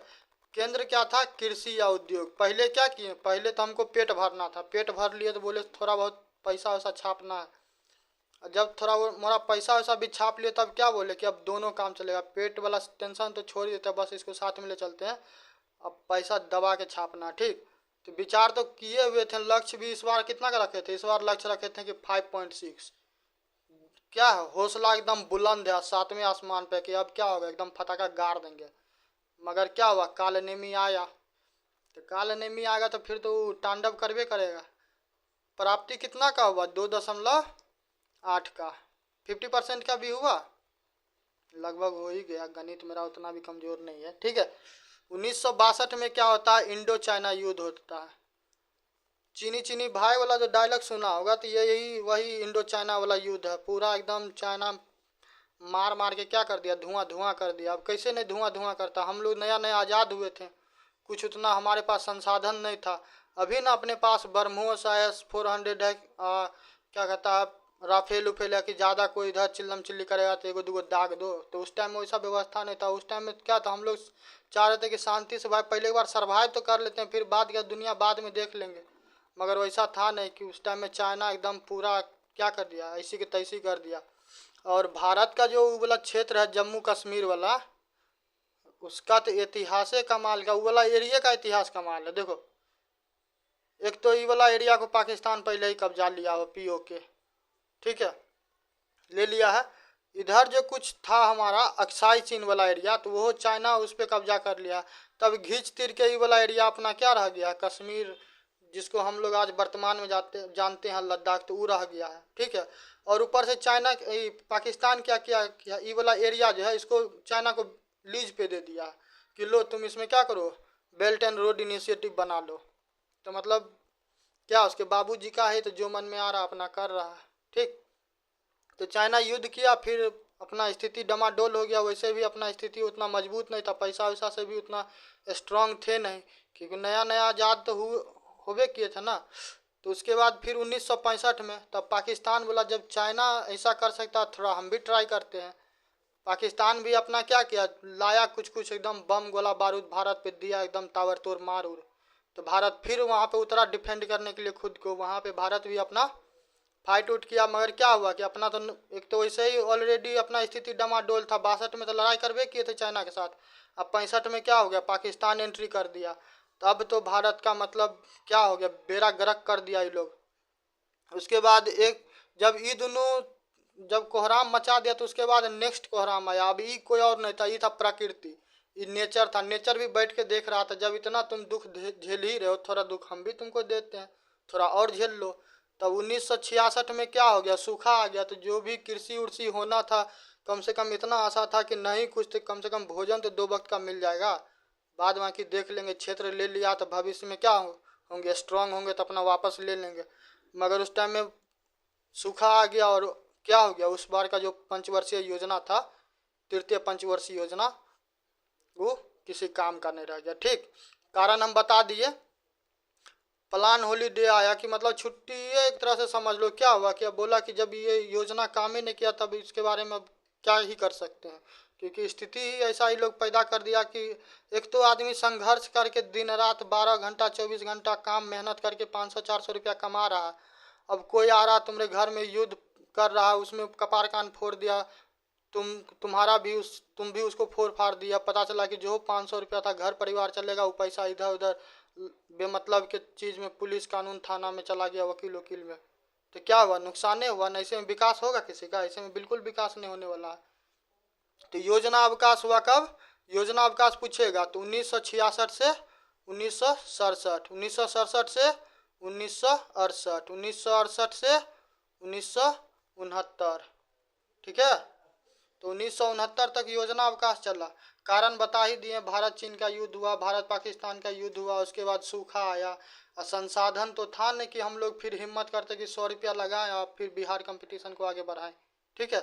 केंद्र क्या था, कृषि या उद्योग। पहले क्या किए, पहले तो हमको पेट भरना था, पेट भर लिए तो बोले थोड़ा बहुत पैसा वैसा छापना है। और जब थोड़ा वो मोरा पैसा वैसा भी छाप लिए तब क्या बोले कि अब दोनों काम चलेगा, पेट वाला टेंशन तो छोड़ ही देते, बस इसको साथ में ले चलते हैं। अब पैसा दबा के छापना। ठीक, तो विचार तो किए हुए थे, लक्ष्य भी इस बार कितना का रखे थे, इस बार लक्ष्य रखे थे कि 5.6। क्या है, हौसला एकदम बुलंद है 7वें आसमान पे कि अब क्या होगा, एकदम फटाका गाड़ देंगे। मगर क्या हुआ, कालनेमी आया। तो कालनेमी आएगा तो फिर तो तांडव करबे करेगा। प्राप्ति कितना का हुआ, 2.8 का। 50% का भी हुआ, लगभग हो ही गया। गणित मेरा उतना भी कमजोर नहीं है। ठीक है, 1962 में क्या होता है, इंडो चाइना युद्ध होता है। चीनी चीनी भाई वाला जो डायलॉग सुना होगा, तो यही वही इंडो चाइना वाला युद्ध है। पूरा एकदम चाइना मार मार के क्या कर दिया, धुआं धुआं कर दिया। अब कैसे नहीं धुआं धुआं करता, हम लोग नया नया आज़ाद हुए थे, कुछ उतना हमारे पास संसाधन नहीं था। अभी ना अपने पास ब्रह्मोस IS-400 है, क्या कहता है, राफेल उफेल है कि ज़्यादा कोई इधर चिल्लम चिल्ली करेगा तो एगो दूगो दाग दो। तो उस टाइम में वैसा व्यवस्था नहीं था। उस टाइम में क्या था, हम लोग चाह रहे थे कि शांति से भाई पहले एक बार सर्वाइव तो कर लेते हैं, फिर बाद का दुनिया बाद में देख लेंगे। मगर वैसा था नहीं कि उस टाइम में चाइना एकदम पूरा क्या कर दिया, ऐसी की तैसी कर दिया। और भारत का जो वाला क्षेत्र है जम्मू कश्मीर वाला, उसका तो इतिहास कमाल का, वो वाला एरिया का इतिहास कमाल है। देखो, एक तो ये वाला एरिया को पाकिस्तान पहले ही कब्जा लिया हो, POK, ठीक है, ले लिया है। इधर जो कुछ था हमारा अक्साई चीन वाला एरिया, तो वो चाइना उस पर कब्जा कर लिया। तब घींच तीर के ये वाला एरिया अपना क्या रह गया, कश्मीर, जिसको हम लोग आज वर्तमान में जानते हैं लद्दाख, तो वो रह गया है। ठीक है, और ऊपर से चाइना पाकिस्तान क्या किया, ये वाला एरिया जो है इसको चाइना को लीज पे दे दिया कि लो तुम इसमें क्या करो, बेल्ट एंड रोड इनिशिएटिव बना लो। तो मतलब क्या, उसके बाबूजी का है, तो जो मन में आ रहा अपना कर रहा है। ठीक, तो चाइना युद्ध किया, फिर अपना स्थिति डमाडोल हो गया। वैसे भी अपना स्थिति उतना मजबूत नहीं था, पैसा वैसा से भी उतना स्ट्रांग थे नहीं, क्योंकि नया नया आज़ाद तो होवे किए थे ना। तो उसके बाद फिर 1965 में तब पाकिस्तान बोला जब चाइना ऐसा कर सकता, थोड़ा हम भी ट्राई करते हैं। पाकिस्तान भी अपना क्या किया, लाया कुछ कुछ एकदम बम गोला बारूद भारत पे दिया, एकदम ताबड़तोड़ मार उड़। तो भारत फिर वहाँ पे उतरा डिफेंड करने के लिए खुद को। वहाँ पे भारत भी अपना फाइट उठ किया। मगर क्या हुआ कि अपना तो एक तो वैसे ही ऑलरेडी अपना स्थिति डमाडोल था। 62 में तो लड़ाई करवे किए थे चाइना के साथ। अब 65 में क्या हो गया, पाकिस्तान एंट्री कर दिया। तब तो भारत का मतलब क्या हो गया, बेड़ा गर्क कर दिया ये लोग। उसके बाद एक जब ये दोनों जब कोहराम मचा दिया, तो उसके बाद नेक्स्ट कोहराम आया। अब ये कोई और नहीं था, ये था प्रकृति, ये नेचर था। नेचर भी बैठ के देख रहा था, जब इतना तुम दुख झेल ही रहे हो, थोड़ा दुख हम भी तुमको देते हैं, थोड़ा और झेल लो। तब 1966 में क्या हो गया, सूखा आ गया। तो जो भी कृषि उर्षि होना था, कम से कम इतना आशा था कि नहीं कुछ तो कम से कम भोजन तो 2 वक्त का मिल जाएगा, बाद बाकी देख लेंगे। क्षेत्र ले लिया तो भविष्य में क्या होंगे, स्ट्रांग होंगे तो अपना वापस ले लेंगे। मगर उस टाइम में सूखा आ गया, और क्या हो गया, उस बार का जो पंचवर्षीय योजना था, तृतीय पंचवर्षीय योजना, वो किसी काम का नहीं रह गया। ठीक, कारण हम बता दिए। प्लान हॉलीडे आया कि मतलब छुट्टी, ये एक तरह से समझ लो। क्या हुआ कि अब बोला कि जब ये योजना काम ही नहीं किया, तब इसके बारे में अब क्या ही कर सकते हैं, क्योंकि स्थिति ही ऐसा ही लोग पैदा कर दिया कि एक तो आदमी संघर्ष करके दिन रात 12 घंटा 24 घंटा काम मेहनत करके 500-400 रुपया कमा रहा है। अब कोई आ रहा तुम्हारे घर में युद्ध कर रहा है, उसमें कपार कान फोड़ दिया, तुम भी उसको फोड़ फाड़ दिया। पता चला कि जो 500 रुपया था घर परिवार चलेगा, वो पैसा इधर उधर बेमतलब के चीज़ में, पुलिस कानून थाना में चला गया, वकील वकील में। तो क्या हुआ, नुकसान हुआ ना। ऐसे में विकास होगा किसी का, ऐसे में बिल्कुल विकास नहीं होने वाला है। तो योजना अवकाश हुआ कब, योजना अवकाश पूछेगा तो 1966 से 1967, 1967 से 1968, 1968 से 1969। ठीक है, तो 1969 तक योजना अवकाश चला। कारण बता ही दिए, भारत चीन का युद्ध हुआ, भारत पाकिस्तान का युद्ध हुआ, उसके बाद सूखा आया। और संसाधन तो था नहीं कि हम लोग फिर हिम्मत करते कि 100 रुपया लगाएं और फिर बिहार कंपटीशन को आगे बढ़ाएं। ठीक है,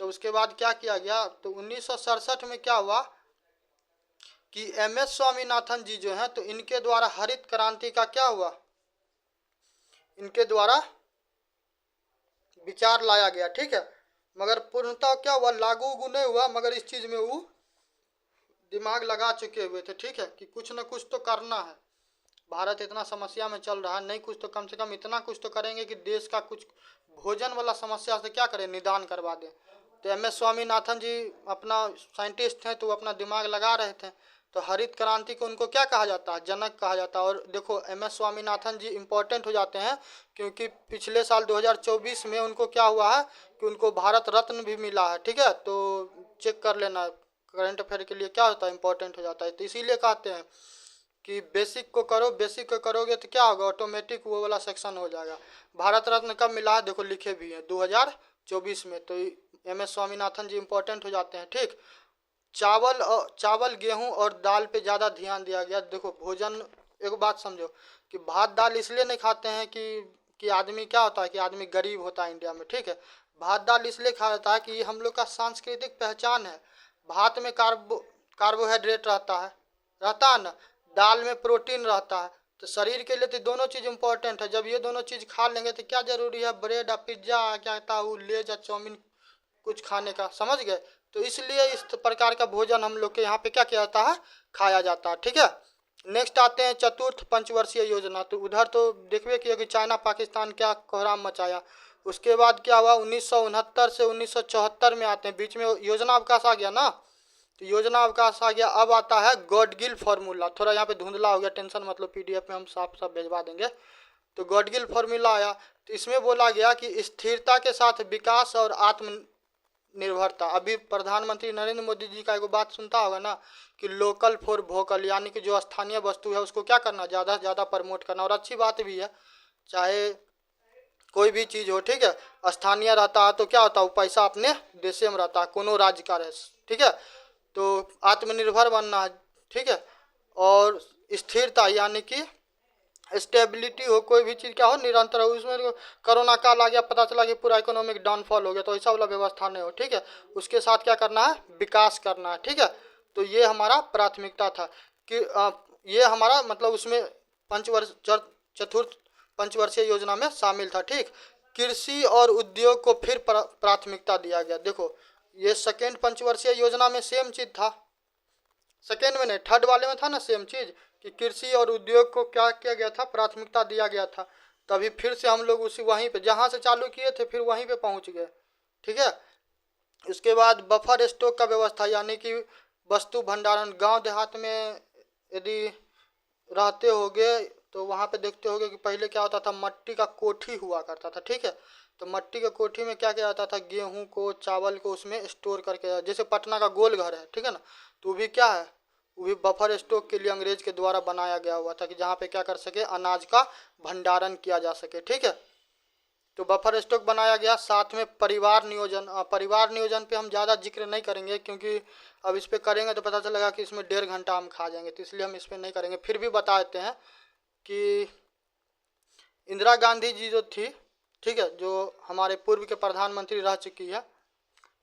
तो उसके बाद क्या किया गया, तो 1967 में क्या हुआ कि MS स्वामीनाथन जी जो हैं, तो इनके द्वारा हरित क्रांति का क्या हुआ, इनके द्वारा विचार लाया गया। ठीक है, मगर पूर्णतः क्या हुआ, लागू नहीं हुआ। मगर इस चीज़ में वो दिमाग लगा चुके हुए थे। ठीक है, कि कुछ न कुछ तो करना है, भारत इतना समस्या में चल रहा है, नहीं कुछ तो कम से कम इतना कुछ तो करेंगे कि देश का कुछ भोजन वाला समस्या से क्या करें, निदान करवा दें। तो MS स्वामीनाथन जी अपना साइंटिस्ट हैं, तो वो अपना दिमाग लगा रहे थे। तो हरित क्रांति को उनको क्या कहा जाता है, जनक कहा जाता है। और देखो MS स्वामीनाथन जी इम्पोर्टेंट हो जाते हैं क्योंकि पिछले साल 2024 में उनको क्या हुआ है कि उनको भारत रत्न भी मिला है। ठीक है, तो चेक कर लेना, करंट अफेयर के लिए क्या होता है, इंपॉर्टेंट हो जाता है। तो इसीलिए कहते हैं कि बेसिक को करो, बेसिक को करोगे तो क्या होगा, ऑटोमेटिक वो वाला सेक्शन हो जाएगा। भारत रत्न कब मिला है, देखो लिखे भी हैं 2024 में। तो MS स्वामीनाथन जी इम्पोर्टेंट हो जाते हैं। ठीक, चावल गेहूं और दाल पे ज़्यादा ध्यान दिया गया। देखो भोजन, एक बात समझो कि भात दाल इसलिए नहीं खाते हैं कि आदमी क्या होता है कि आदमी गरीब होता है इंडिया में। ठीक है, भात दाल इसलिए खाता है कि ये हम लोग का सांस्कृतिक पहचान है। भात में कार्बोहाइड्रेट रहता है ना, दाल में प्रोटीन रहता है। तो शरीर के लिए तो दोनों चीज़ इंपॉर्टेंट है। जब ये दोनों चीज़ खा लेंगे तो क्या ज़रूरी है ब्रेड या पिज्ज़ा, क्या कहता है वो, लेज या चाउमीन कुछ खाने का, समझ गए। तो इसलिए इस प्रकार का भोजन हम लोग के यहाँ पे क्या किया जाता है, खाया जाता है। ठीक है, नेक्स्ट आते हैं चतुर्थ पंचवर्षीय योजना। तो उधर तो देखिए किया कि चाइना पाकिस्तान क्या कोहराम मचाया। उसके बाद क्या हुआ, 1969 से 1974 में आते हैं, बीच में योजना अवकाश आ गया ना। तो योजना अवकाश आ गया, अब आता है गॉडगिल फार्मूला। थोड़ा यहाँ पे धुंधला हो गया, टेंशन मतलब, PDF में हम साफ साफ भिजवा देंगे। तो गॉडगिल फार्मूला आया, तो इसमें बोला गया कि स्थिरता के साथ विकास और आत्मनिर्भरता। अभी प्रधानमंत्री नरेंद्र मोदी जी का एक बात सुनता होगा ना कि लोकल फॉर वोकल, यानी कि जो स्थानीय वस्तु है उसको क्या करना, ज़्यादा से ज़्यादा प्रमोट करना। और अच्छी बात भी है, चाहे कोई भी चीज़ हो, ठीक है, स्थानीय रहता है तो क्या होता है, वो पैसा अपने देश में रहता है, कोनो राज्य का रहे। ठीक है, तो आत्मनिर्भर बनना है। ठीक है, और स्थिरता यानी कि स्टेबिलिटी हो, कोई भी चीज़ क्या हो, निरंतर हो। उसमें कोरोना काल आ गया, पता चला कि पूरा इकोनॉमिक डाउनफॉल हो गया, तो ऐसा वाला व्यवस्था नहीं हो। ठीक है, उसके साथ क्या करना है, विकास करना है। ठीक है, तो ये हमारा प्राथमिकता था कि ये हमारा मतलब उसमें चतुर्थ पंचवर्षीय योजना में शामिल था। ठीक, कृषि और उद्योग को फिर प्राथमिकता दिया गया। देखो ये सेकेंड पंचवर्षीय योजना में सेम चीज़ था, सेकेंड में नहीं, थर्ड वाले में था ना सेम चीज़, कि कृषि और उद्योग को क्या किया गया था, प्राथमिकता दिया गया था। तभी फिर से हम लोग उसी वहीं पे जहाँ से चालू किए थे फिर वहीं पे पहुँच गए। ठीक है, उसके बाद बफर स्टॉक का व्यवस्था, यानी कि वस्तु भंडारण। गांव देहात में यदि रहते होगे तो वहाँ पे देखते होगे कि पहले क्या होता था, मट्टी का कोठी हुआ करता था। ठीक है, तो मट्टी के कोठी में क्या किया जाता था, गेहूं को, चावल को उसमें स्टोर करके, जैसे पटना का गोल घर है, ठीक है ना, तो वो भी क्या है, वो भी बफर स्टॉक के लिए अंग्रेज के द्वारा बनाया गया हुआ था कि जहाँ पे क्या कर सके, अनाज का भंडारण किया जा सके। ठीक है, तो बफर स्टॉक बनाया गया। साथ में परिवार नियोजन, परिवार नियोजन पे हम ज़्यादा जिक्र नहीं करेंगे क्योंकि अब इस पर करेंगे तो पता चलेगा कि इसमें 1.5 घंटा हम खा जाएंगे, तो इसलिए हम इस पर नहीं करेंगे। फिर भी बता देते हैं कि इंदिरा गांधी जी जो थी, ठीक है, जो हमारे पूर्व के प्रधानमंत्री रह चुकी है,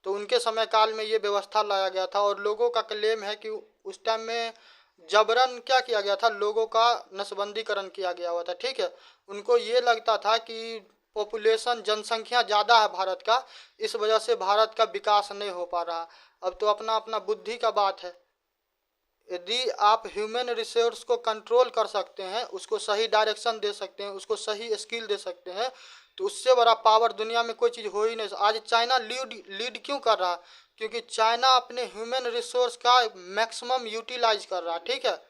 तो उनके समय काल में ये व्यवस्था लाया गया था। और लोगों का क्लेम है कि उस टाइम में जबरन क्या किया गया था, लोगों का नसबंदीकरण किया गया हुआ था। ठीक है, उनको ये लगता था कि पॉपुलेशन, जनसंख्या ज़्यादा है भारत का, इस वजह से भारत का विकास नहीं हो पा रहा। अब तो अपना अपना बुद्धि का बात है। यदि आप ह्यूमन रिसोर्स को कंट्रोल कर सकते हैं, उसको सही डायरेक्शन दे सकते हैं, उसको सही स्किल दे सकते हैं, तो उससे बड़ा पावर दुनिया में कोई चीज़ हो ही नहीं। आज चाइना लीड क्यों कर रहा है, क्योंकि चाइना अपने ह्यूमन रिसोर्स का मैक्सिमम यूटिलाइज कर रहा है। ठीक है,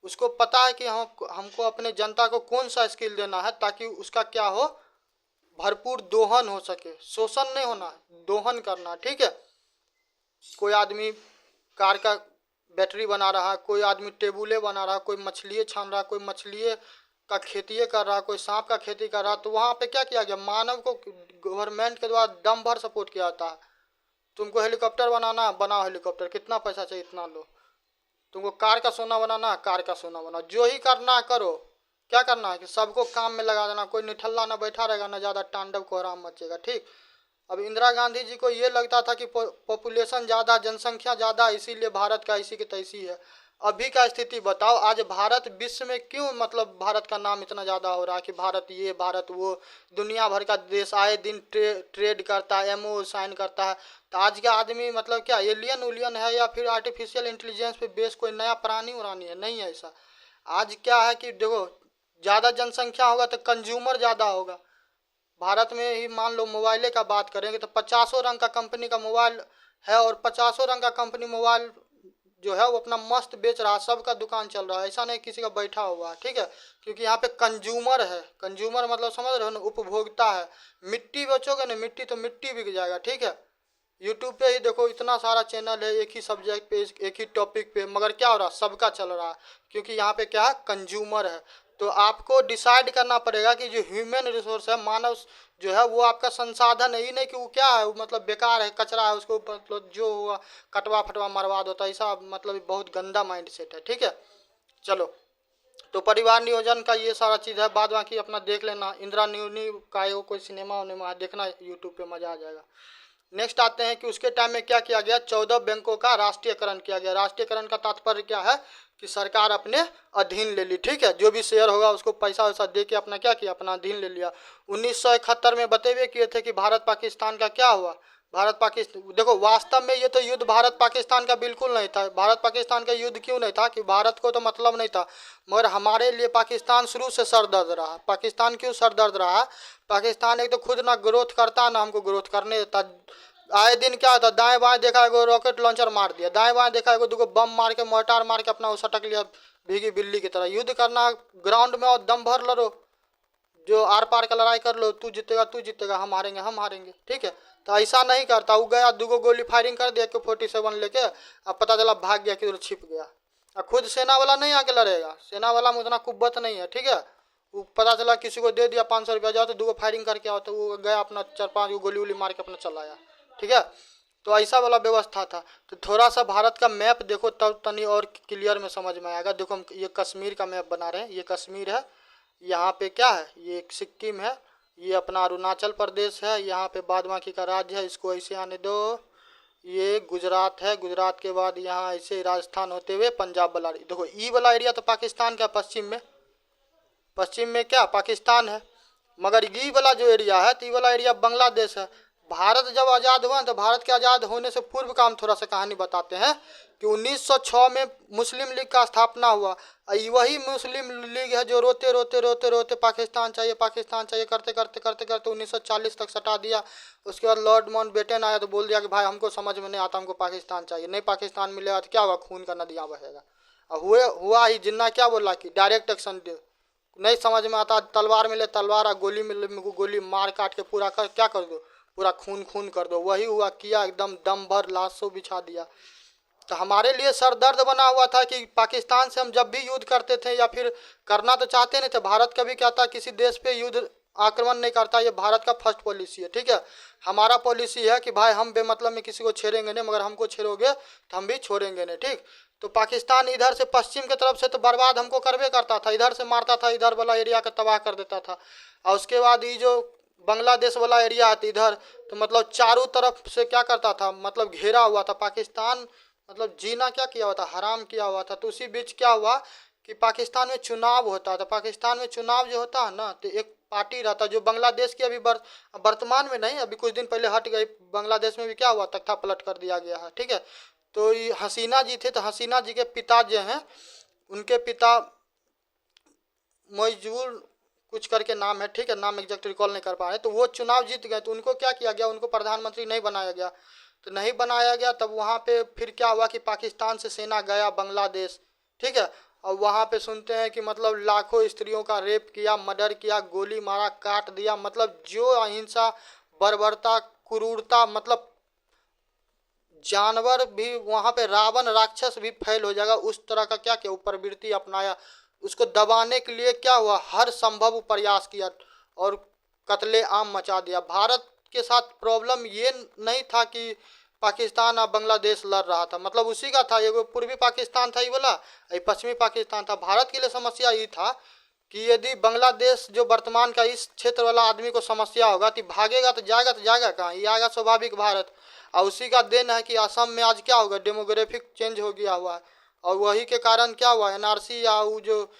उसको पता है कि हमको अपने जनता को कौन सा स्किल देना है ताकि उसका क्या हो, भरपूर दोहन हो सके। शोषण नहीं होना, दोहन करना। ठीक है, कोई आदमी कार का बैटरी बना रहा है, कोई आदमी टेबुले बना रहा है, कोई मछलियाँ छान रहा है, कोई मछलियाँ का खेती कर रहा है, कोई सांप का खेती कर रहा है। तो वहाँ पे क्या किया गया, मानव को गवर्नमेंट के द्वारा दम भर सपोर्ट किया जाता है। तुमको हेलीकॉप्टर बनाना है, बनाओ हेलीकॉप्टर, कितना पैसा चाहिए इतना लो। तुमको कार का सोना बनाना है, कार का सोना बनाओ, जो ही करना है करो। क्या करना है कि सबको काम में लगा देना, कोई निठल्ला ना बैठा रहेगा, ना ज़्यादा तांडव कोहराम मचेगा। ठीक, अब इंदिरा गांधी जी को ये लगता था कि पॉपुलेशन ज़्यादा, जनसंख्या ज़्यादा, इसीलिए भारत का इसी की तैसी है। अभी का स्थिति बताओ, आज भारत विश्व में क्यों, मतलब भारत का नाम इतना ज़्यादा हो रहा है कि भारत ये भारत वो, दुनिया भर का देश आए दिन ट्रेड करता है, MOU साइन करता है। तो आज का आदमी मतलब क्या एलियन उलियन है या फिर आर्टिफिशियल इंटेलिजेंस पे बेस कोई नया प्राणी उरानी है, नहीं है ऐसा। आज क्या है कि देखो, ज़्यादा जनसंख्या होगा तो कंज्यूमर ज़्यादा होगा, भारत में ही मान लो मोबाइले का बात करेंगे तो 50 रंग का कंपनी का मोबाइल है, और 50 रंग का कंपनी मोबाइल जो है वो अपना मस्त बेच रहा है, सबका दुकान चल रहा है, ऐसा नहीं किसी का बैठा हुआ है, ठीक है। क्योंकि यहाँ पे कंज्यूमर है, कंज्यूमर मतलब समझ रहे हो ना, उपभोक्ता है। मिट्टी बेचोगे ना, मिट्टी तो मिट्टी बिक जाएगा, ठीक है। यूट्यूब पे ही देखो इतना सारा चैनल है, एक ही सब्जेक्ट पे, एक ही टॉपिक पे, मगर क्या हो रहा है, सबका चल रहा है। क्योंकि यहाँ पे क्या है, कंज्यूमर है। तो आपको डिसाइड करना पड़ेगा कि जो ह्यूमन रिसोर्स है, मानव जो है वो आपका संसाधन है ही नहीं कि वो क्या है, वो मतलब बेकार है, कचरा है, उसको मतलब जो हुआ कटवा फटवा मरवा दो, तो ऐसा मतलब बहुत गंदा माइंड सेट है, ठीक है। चलो, तो परिवार नियोजन का ये सारा चीज़ है, बाद बाकी अपना देख लेना। इंदिरा न्यूनी का एगो कोई सिनेमा उनेमा है, देखना यूट्यूब पे, मज़ा आ जाएगा। नेक्स्ट आते हैं कि उसके टाइम में क्या किया गया, 14 बैंकों का राष्ट्रीयकरण किया गया। राष्ट्रीयकरण का तात्पर्य क्या है कि सरकार अपने अधीन ले ली, ठीक है। जो भी शेयर होगा उसको पैसा वैसा दे के अपना क्या किया, अपना अधीन ले लिया। 1971 में बतेवे किए थे कि भारत पाकिस्तान का क्या हुआ, भारत पाकिस्तान, देखो वास्तव में ये तो युद्ध भारत पाकिस्तान का बिल्कुल नहीं था। भारत पाकिस्तान का युद्ध क्यों नहीं था कि भारत को तो मतलब नहीं था, मगर हमारे लिए पाकिस्तान शुरू से सरदर्द रहा। पाकिस्तान क्यों सरदर्द रहा, पाकिस्तान एक तो खुद ना ग्रोथ करता ना हमको ग्रोथ करने देता। आए दिन क्या होता, दाएं बाएं देखा एगो रॉकेट लॉन्चर मार दिया, दाएं बाएं देखा एगो दूगो बम मार के, मोर्टार मार के अपना वो सटक लिया भीगी बिल्ली की तरह। युद्ध करना ग्राउंड में और दम भर लड़ो, जो आर पार का लड़ाई कर लो, तू जीतेगा तू जीतेगा, हम हारेंगे हम हारेंगे, ठीक है। तो ऐसा नहीं करता, वो गया दूगो गोली फायरिंग कर दिया AK-47 लेके, अब पता चला भाग गया, किधर छिप गया। और खुद सेना वाला नहीं आके लड़ेगा, सेना वाला में उतना कुब्बत नहीं है, ठीक है। वो पता चला किसी को दे दिया 500 रुपया, जाओ तो दूगो फायरिंग करके आओ, तो वो गया अपना 4-5 गोली वोली मार के अपना चला आया, ठीक है। तो ऐसा वाला व्यवस्था था। तो थोड़ा सा भारत का मैप देखो तब तनी और क्लियर में समझ में आएगा। देखो हम ये कश्मीर का मैप बना रहे हैं, ये कश्मीर है, यहाँ पे क्या है, ये सिक्किम है, ये अपना अरुणाचल प्रदेश है, यहाँ पे बाद बाकी का राज्य है, इसको ऐसे आने दो। ये गुजरात है, गुजरात के बाद यहाँ ऐसे राजस्थान होते हुए पंजाब वाला, देखो ई वाला एरिया तो पाकिस्तान का, पश्चिम में क्या पाकिस्तान है, मगर ये वाला जो एरिया है तो ये वाला एरिया बांग्लादेश है। भारत जब आज़ाद हुआ तो भारत के आज़ाद होने से पूर्व का हम थोड़ा सा कहानी बताते हैं कि 1906 में मुस्लिम लीग का स्थापना हुआ। वही मुस्लिम लीग है जो रोते रोते रोते रोते पाकिस्तान चाहिए पाकिस्तान चाहिए करते करते करते करते 1940 तक सटा दिया। उसके बाद लॉर्ड माउंटबेटन आया तो बोल दिया कि भाई हमको समझ में नहीं आता, हमको पाकिस्तान चाहिए, नहीं पाकिस्तान मिलेगा तो क्या होगा, खून का नदियाँ बहेगा। हुआ ही, जिन्ना क्या बोला कि डायरेक्ट एक्शन दे, नहीं समझ में आता, तलवार मिले तलवार और गोली मिले गोली, मार काट के पूरा कर क्या कर दो, पूरा खून खून कर दो। वही हुआ, किया, एकदम दम भर लाशों बिछा दिया। तो हमारे लिए सर दर्द बना हुआ था कि पाकिस्तान से हम जब भी युद्ध करते थे या फिर करना तो चाहते नहीं थे, भारत कभी क्या था किसी देश पे युद्ध आक्रमण नहीं करता, ये भारत का फर्स्ट पॉलिसी है, ठीक है। हमारा पॉलिसी है कि भाई हम बेमतलब में किसी को छेड़ेंगे नहीं, मगर हमको छेड़ोगे तो हम भी छोड़ेंगे नहीं, ठीक। तो पाकिस्तान इधर से पश्चिम की तरफ से तो बर्बाद हमको करवे करता था, इधर से मारता था, इधर वाला एरिया का तबाह कर देता था। और उसके बाद ये जो बांग्लादेश वाला एरिया है इधर, तो मतलब चारों तरफ से क्या करता था, मतलब घेरा हुआ था पाकिस्तान, मतलब जीना क्या किया हुआ था, हराम किया हुआ था। तो उसी बीच क्या हुआ कि पाकिस्तान में चुनाव होता था। पाकिस्तान में चुनाव जो होता है ना, तो एक पार्टी रहता जो बांग्लादेश की अभी वर्तमान में नहीं, अभी कुछ दिन पहले हट गई, बांग्लादेश में भी क्या हुआ, तख्ता पलट कर दिया गया है, ठीक है। तो ये हसीना जी थे, तो हसीना जी के पिता जो हैं, उनके पिता मौजूद कुछ करके नाम है, ठीक है, नाम एग्जैक्ट रिकॉल नहीं कर पा रहे, तो वो चुनाव जीत गए। तो उनको क्या किया गया, उनको प्रधानमंत्री नहीं बनाया गया। तो नहीं बनाया गया, तब वहाँ पे फिर क्या हुआ कि पाकिस्तान से सेना गया बांग्लादेश, ठीक है। और वहाँ पे सुनते हैं कि मतलब लाखों स्त्रियों का रेप किया, मर्डर किया, गोली मारा, काट दिया, मतलब जो अहिंसा, बर्बरता, क्रूरता, मतलब जानवर भी वहाँ पे, रावण राक्षस भी फेल हो जाएगा, उस तरह का क्या किया, प्रवृत्ति अपनाया। उसको दबाने के लिए क्या हुआ, हर संभव प्रयास किया और कत्ले आम मचा दिया। भारत के साथ प्रॉब्लम ये नहीं था कि पाकिस्तान और बांग्लादेश लड़ रहा था, मतलब उसी का था, एगो पूर्वी पाकिस्तान था ये वाला, ये पश्चिमी पाकिस्तान था। भारत के लिए समस्या ये था कि यदि बांग्लादेश जो वर्तमान का इस क्षेत्र वाला आदमी को समस्या होगा तो भागेगा तो जाएगा कहाँ, ये आएगा स्वाभाविक भारत। और उसी का देन है कि असम में आज क्या होगा, डेमोग्राफिक चेंज हो गया हुआ है। और वही के कारण क्या हुआ, NRC या वो जो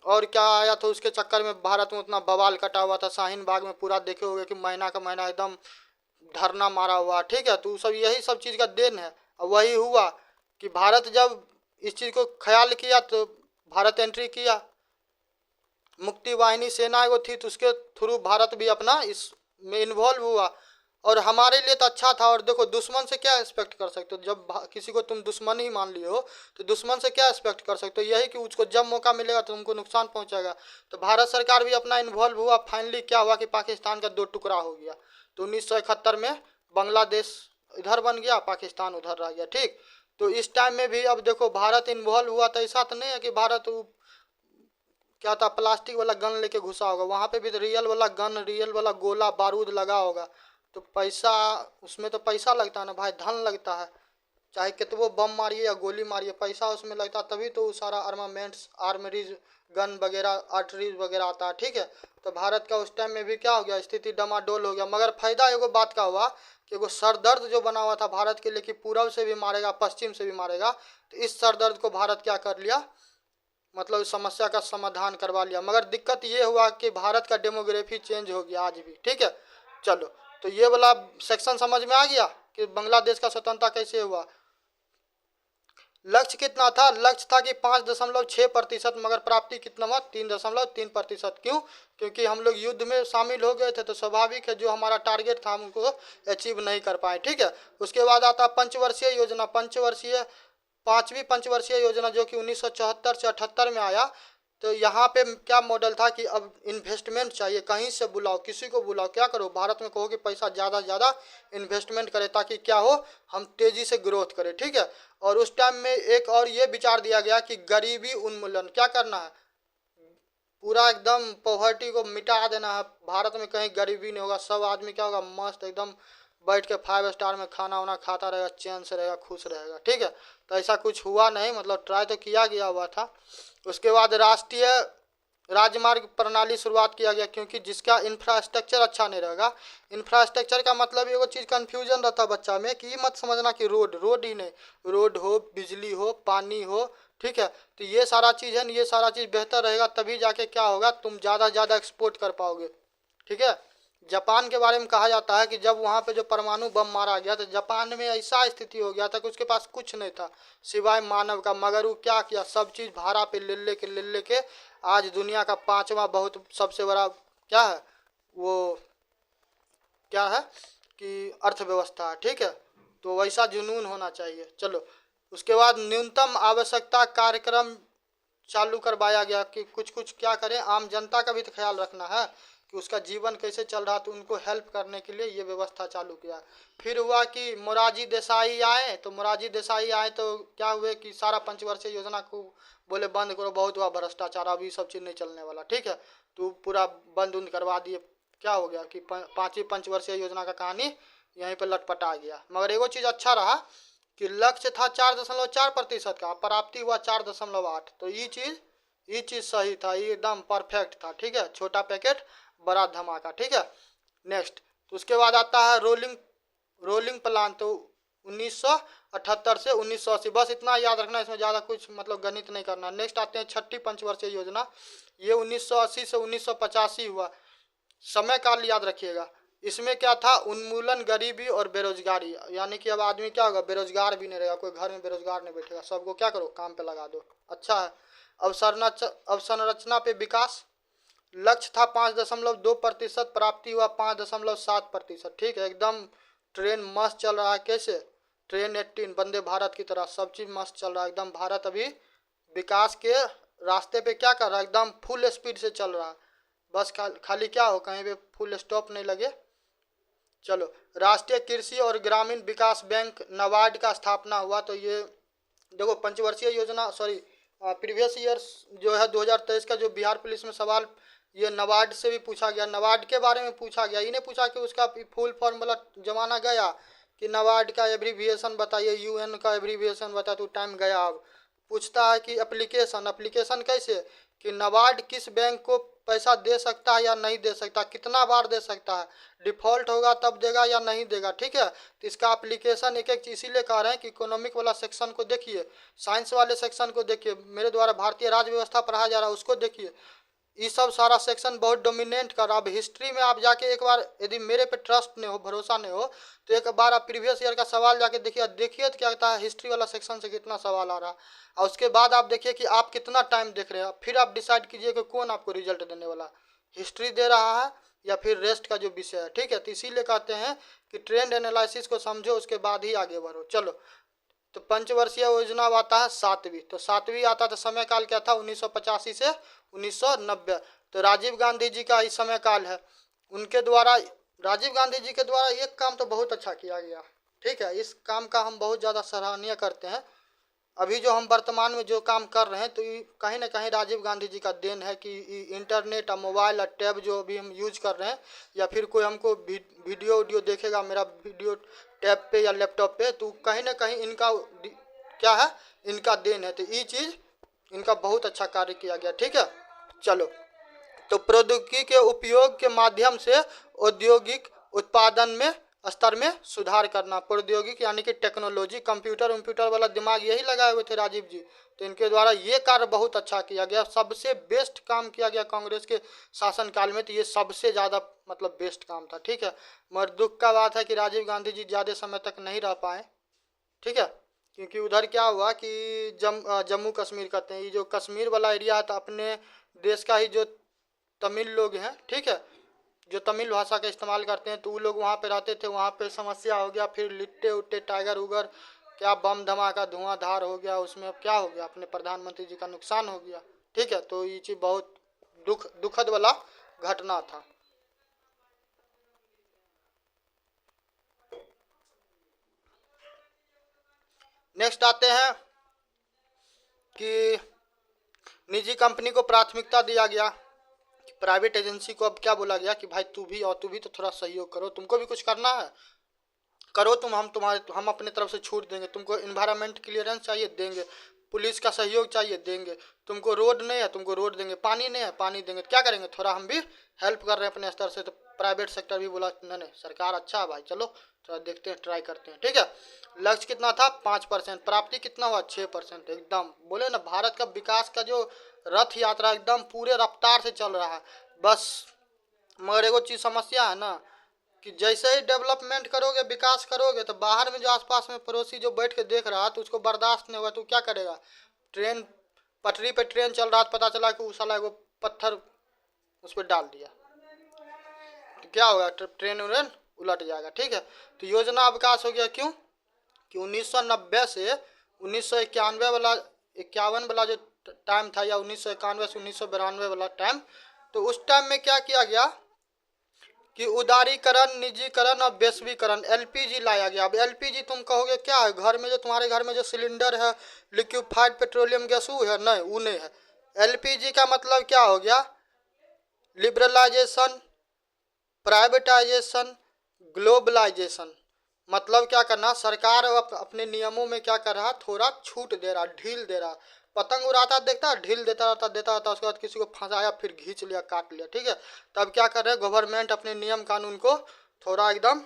और क्या आया था, उसके चक्कर में भारत में उतना बवाल कटा हुआ था। शाहीन बाग में पूरा देखे होंगे कि महीना का महीना एकदम धरना मारा हुआ, ठीक है। तो सब यही सब चीज़ का देन है। और वही हुआ कि भारत जब इस चीज़ को ख्याल किया तो भारत एंट्री किया, मुक्ति वाहिनी सेना एगो थी, तो उसके थ्रू भारत भी अपना इसमें इन्वॉल्व हुआ और हमारे लिए तो अच्छा था। और देखो दुश्मन से क्या एक्सपेक्ट कर सकते हो, जब किसी को तुम दुश्मन ही मान लियो तो दुश्मन से क्या एक्सपेक्ट कर सकते हो, यही कि उसको जब मौका मिलेगा तो तुमको नुकसान पहुंचेगा। तो भारत सरकार भी अपना इन्वॉल्व हुआ। फाइनली क्या हुआ कि पाकिस्तान का 2 टुकड़ा हो गया। तो 1971 में बांग्लादेश इधर बन गया, पाकिस्तान उधर रह गया, ठीक। तो इस टाइम में भी अब देखो भारत इन्वॉल्व हुआ, तो ऐसा तो नहीं है कि भारत क्या था प्लास्टिक वाला गन लेके घुसा होगा, वहाँ पे भी तो रियल वाला गन, रियल वाला गोला बारूद लगा होगा। तो पैसा उसमें तो पैसा लगता है ना भाई, धन लगता है। चाहे कितने बम मारिए या गोली मारिए, पैसा उसमें लगता है, तभी तो वो सारा आर्मामेंट्स, आर्मरीज, गन वगैरह, आर्टरीज वगैरह आता है, ठीक है। तो भारत का उस टाइम में भी क्या हो गया, स्थिति डमाडोल हो गया। मगर फायदा एगो बात का हुआ कि एगो सरदर्द जो बना हुआ था भारत के लिए कि पूरब से भी मारेगा पश्चिम से भी मारेगा, तो इस सरदर्द को भारत क्या कर लिया, मतलब इस समस्या का समाधान करवा लिया। मगर दिक्कत ये हुआ कि भारत का डेमोग्राफी चेंज हो गया आज भी, ठीक है। चलो, तो ये वाला सेक्शन समझ में आ गया कि बांग्लादेश का स्वतंत्रता कैसे हुआ। लक्ष्य कितना था, लक्ष्य था कि 5.6%, मगर प्राप्ति कितना हुआ, 3.3%। क्यों, क्योंकि हम लोग युद्ध में शामिल हो गए थे, तो स्वाभाविक है जो हमारा टारगेट था हम उनको अचीव नहीं कर पाए, ठीक है। उसके बाद आता पंचवर्षीय योजना, पांचवी पंचवर्षीय योजना जो कि 1974 से 78 में आया। तो यहाँ पे क्या मॉडल था कि अब इन्वेस्टमेंट चाहिए, कहीं से बुलाओ, किसी को बुलाओ, क्या करो, भारत में कहो कि पैसा ज़्यादा से ज़्यादा इन्वेस्टमेंट करे ताकि क्या हो, हम तेज़ी से ग्रोथ करें, ठीक है। और उस टाइम में एक और ये विचार दिया गया कि गरीबी उन्मूलन क्या करना है, पूरा एकदम पॉवर्टी को मिटा देना है। भारत में कहीं गरीबी नहीं होगा, सब आदमी क्या होगा, मस्त एकदम बैठ के 5 स्टार में खाना वाना खाता रहेगा, चैन से रहेगा, खुश रहेगा, ठीक है। तो ऐसा कुछ हुआ नहीं, मतलब ट्राई तो किया गया हुआ था। उसके बाद राष्ट्रीय राजमार्ग प्रणाली शुरुआत किया गया, क्योंकि जिसका इंफ्रास्ट्रक्चर अच्छा नहीं रहेगा, इंफ्रास्ट्रक्चर का मतलब एगो चीज़ कन्फ्यूजन रहता है बच्चा में कि मत समझना कि रोड ही नहीं, रोड हो, बिजली हो, पानी हो, ठीक है। तो ये सारा चीज़ है, ये सारा चीज़ बेहतर रहेगा, तभी जाके क्या होगा, तुम ज़्यादा से ज़्यादा एक्सपोर्ट कर पाओगे, ठीक है। जापान के बारे में कहा जाता है कि जब वहाँ पे जो परमाणु बम मारा गया तो जापान में ऐसा स्थिति हो गया था कि उसके पास कुछ नहीं था सिवाय मानव का, मगर वो क्या किया, सब चीज़ भाड़ा पे ले लेके आज दुनिया का 5वां बहुत सबसे बड़ा क्या है, वो क्या है कि अर्थव्यवस्था है, ठीक है। तो वैसा जुनून होना चाहिए। चलो, उसके बाद न्यूनतम आवश्यकता कार्यक्रम चालू करवाया गया कि कुछ कुछ क्या करें, आम जनता का भी तो ख्याल रखना है कि उसका जीवन कैसे चल रहा, तो उनको हेल्प करने के लिए ये व्यवस्था चालू किया। फिर हुआ कि मोरारजी देसाई आए, तो मोरारजी देसाई आए तो क्या हुए कि सारा पंचवर्षीय योजना को बोले बंद करो, बहुत हुआ भ्रष्टाचार, अभी सब चीज़ नहीं चलने वाला, ठीक है। तो पूरा बंद उंद करवा दिए। क्या हो गया कि 5वीं पंचवर्षीय योजना का कहानी यहीं पर लटपटा गया। मगर एगो चीज़ अच्छा रहा कि लक्ष्य था 4.4% का, प्राप्ति हुआ 4.8। तो ये चीज़ सही था, ये एकदम परफेक्ट था, ठीक है। छोटा पैकेट बड़ा धमाका, ठीक है। नेक्स्ट, तो उसके बाद आता है रोलिंग प्लान, तो 1978 से 1980, बस इतना याद रखना, इसमें ज़्यादा कुछ मतलब गणित नहीं करना। नेक्स्ट आते हैं छठी पंचवर्षीय योजना, ये 1980 से 1985 हुआ। समय काल याद रखिएगा। इसमें क्या था, उन्मूलन गरीबी और बेरोजगारी, यानी कि अब आदमी क्या होगा, बेरोजगार भी नहीं रहेगा, कोई घर में बेरोजगार नहीं बैठेगा, सबको क्या करो, काम पे लगा दो, अच्छा है। अवसंरचना पे विकास, लक्ष्य था 5.2%, प्राप्ति हुआ 5.7%, ठीक है। एकदम ट्रेन मस्त चल रहा है, कैसे, ट्रेन 18 वंदे भारत की तरह सब चीज़ मस्त चल रहा है एकदम। भारत अभी विकास के रास्ते पे क्या कर रहा है, एकदम फुल स्पीड से चल रहा है। बस खाली क्या हो, कहीं पे फुल स्टॉप नहीं लगे। चलो, राष्ट्रीय कृषि और ग्रामीण विकास बैंक नाबार्ड का स्थापना हुआ। तो ये देखो पंचवर्षीय योजना, सॉरी प्रीवियस ईयर जो है 2023 का जो बिहार पुलिस में सवाल, ये नाबार्ड से भी पूछा गया, नाबार्ड के बारे में पूछा गया। इन्हें पूछा कि उसका फुल फॉर्मूला जमाना गया कि नाबार्ड का एब्रीविएशन बताइए, यूएन का एब्रीविएशन बताए, तो टाइम गया। अब पूछता है कि एप्लीकेशन कैसे, कि नाबार्ड किस बैंक को पैसा दे सकता है या नहीं दे सकता, कितना बार दे सकता है, डिफ़ॉल्ट होगा तब देगा या नहीं देगा, ठीक है। तो इसका एप्लीकेशन एक एक इसीलिए कह रहे हैं कि इकोनॉमिक वाला सेक्शन को देखिए, साइंस वाले सेक्शन को देखिए, मेरे द्वारा भारतीय राज्य व्यवस्था पढ़ाया जा रहा है उसको देखिए, ये सब सारा सेक्शन बहुत डोमिनेट कर रहा है। अब हिस्ट्री में आप जाके एक बार, यदि मेरे पे ट्रस्ट नहीं हो, भरोसा नहीं हो, तो एक बार आप प्रीवियस ईयर का सवाल जाके देखिए, देखिए तो क्या कहता है हिस्ट्री वाला सेक्शन से कितना सवाल आ रहा है। और उसके बाद आप देखिए कि आप कितना टाइम देख रहे हैं, फिर आप डिसाइड कीजिए कि कौन आपको रिजल्ट देने वाला, हिस्ट्री दे रहा है या फिर रेस्ट का जो विषय है। ठीक है, तो इसीलिए कहते हैं कि ट्रेंड एनालिसिस को समझो, उसके बाद ही आगे बढ़ो। चलो, तो पंचवर्षीय योजना आता है 7वीं, तो 7वीं आता था समय काल क्या था, 1985 से 1990। तो राजीव गांधी जी का इस समय काल है, उनके द्वारा, राजीव गांधी जी के द्वारा एक काम तो बहुत अच्छा किया गया। ठीक है, इस काम का हम बहुत ज़्यादा सराहनीय करते हैं। अभी जो हम वर्तमान में जो काम कर रहे हैं, तो ये कहीं ना कहीं राजीव गांधी जी का देन है कि इंटरनेट और मोबाइल और टैब जो अभी हम यूज कर रहे हैं, या फिर कोई हमको वीडियो देखेगा मेरा वीडियो टैब पे या लैपटॉप पे, तो कहीं ना कहीं इनका क्या है, इनका देन है। तो ये चीज़ इनका बहुत अच्छा कार्य किया गया। ठीक है, चलो, तो प्रौद्योगिकी के उपयोग के माध्यम से औद्योगिक उत्पादन में स्तर में सुधार करना। प्रौद्योगिक यानी कि टेक्नोलॉजी, कंप्यूटर वाला दिमाग यही लगाए हुए थे राजीव जी, तो इनके द्वारा ये कार्य बहुत अच्छा किया गया, सबसे बेस्ट काम किया गया कांग्रेस के शासनकाल में, तो ये सबसे ज़्यादा मतलब बेस्ट काम था। ठीक है, मगर दुख का बात है कि राजीव गांधी जी ज़्यादा समय तक नहीं रह पाए। ठीक है, क्योंकि उधर क्या हुआ कि जम्मू कश्मीर कहते हैं, ये जो कश्मीर वाला एरिया था अपने देश का ही, जो तमिल लोग हैं, ठीक है, जो तमिल भाषा का इस्तेमाल करते हैं, तो वो लोग वहाँ पे रहते थे, वहाँ पे समस्या हो गया, फिर लिट्टे उट्टे टाइगर उगर क्या बम धमाका धुआंधार हो गया, उसमें अब क्या हो गया, अपने प्रधानमंत्री जी का नुकसान हो गया। ठीक है, तो ये चीज़ बहुत दुखद वाला घटना था। नेक्स्ट आते हैं कि निजी कंपनी को प्राथमिकता दिया गया, प्राइवेट एजेंसी को अब क्या बोला गया कि भाई तू भी तो थोड़ा सहयोग करो, तुमको भी कुछ करना है, करो तुम, हम अपने तरफ से छूट देंगे, तुमको इन्वायरमेंट क्लियरेंस चाहिए देंगे, पुलिस का सहयोग चाहिए देंगे, तुमको रोड नहीं है तुमको रोड देंगे, पानी नहीं है पानी देंगे, तो क्या करेंगे, थोड़ा हम भी हेल्प कर रहे हैं अपने स्तर से। तो प्राइवेट सेक्टर भी बोला नहीं नहीं सरकार अच्छा है भाई, चलो थोड़ा देखते हैं, ट्राई करते हैं। ठीक है, लक्ष्य कितना था, 5%, प्राप्ति कितना हुआ, 6%। एकदम बोले ना, भारत का विकास का जो रथ यात्रा एकदम पूरे रफ्तार से चल रहा है बस। मगर एगो चीज़ समस्या है ना, कि जैसे ही डेवलपमेंट करोगे, विकास करोगे, तो बाहर में जो आसपास में पड़ोसी जो बैठ के देख रहा है, तो उसको बर्दाश्त नहीं होगा, तो क्या करेगा, ट्रेन पटरी पे ट्रेन चल रहा है, पता चला कि उस साला को पत्थर उस पर डाल दिया, तो क्या होगा, ट्रेन उलट जाएगा। ठीक है, तो योजना अवकाश हो गया, क्यों कि 1990 से 1991 वाला 51 वाला जो टाइम था, या 1991 से 1992 वाला टाइम, तो उस टाइम में क्या किया गया कि उदारीकरण, निजीकरण और वैश्वीकरण, एलपीजी लाया गया। अब एलपीजी तुम कहोगे क्या है, घर में जो तुम्हारे घर में जो सिलेंडर है लिक्विफाइड पेट्रोलियम गैस वो है, नहीं वो नहीं है। एलपीजी का मतलब क्या हो गया, लिबरलाइजेशन, प्राइवेटाइजेशन, ग्लोबलाइजेशन। मतलब क्या करना, सरकार अपने नियमों में क्या कर रहा, थोड़ा छूट दे रहा, ढील दे रहा। पतंग उड़ाता देखता, ढील देता रहता, उसके बाद किसी को फंसाया, फिर खींच लिया, काट लिया। ठीक है, तब क्या कर रहे हैं, गवर्नमेंट अपने नियम कानून को थोड़ा एकदम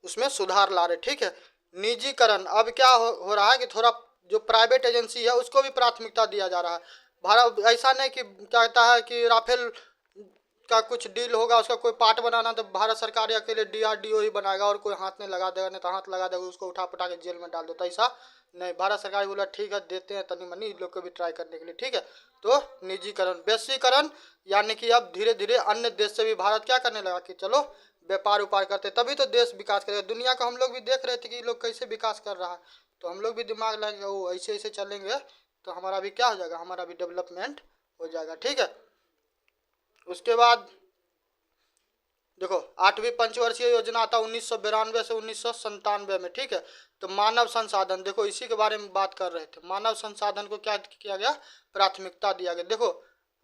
उसमें सुधार ला रहे। ठीक है, निजीकरण, अब क्या हो रहा है कि थोड़ा जो प्राइवेट एजेंसी है उसको भी प्राथमिकता दिया जा रहा है। भारत ऐसा नहीं कि क्या कहता है कि राफेल का कुछ डील होगा, उसका कोई पार्ट बनाना, तो भारत सरकार अकेले डीआरडीओ ही बनाएगा और कोई हाथ नहीं लगा देगा, नहीं तो हाथ लगा देगा उसको उठा पटा के जेल में डाल देता, ऐसा नहीं। भारत सरकार बोला ठीक है देते हैं तनी मनी लोग को भी ट्राई करने के लिए। ठीक है, तो निजीकरण, वैश्वीकरण, यानी कि अब धीरे धीरे अन्य देश से भी भारत क्या करने लगा कि चलो व्यापार उपार करते, तभी तो देश विकास करेगा। दुनिया का हम लोग भी देख रहे थे कि लोग कैसे विकास कर रहा है, तो हम लोग भी दिमाग लगाएंगे, वो ऐसे ऐसे चलेंगे तो हमारा भी क्या हो जाएगा, हमारा भी डेवलपमेंट हो जाएगा। ठीक है, उसके बाद देखो 8वीं पंचवर्षीय योजना आता 1992 से 1997 में। ठीक है, तो मानव संसाधन, देखो इसी के बारे में बात कर रहे थे, मानव संसाधन को क्या किया गया, प्राथमिकता दिया गया। देखो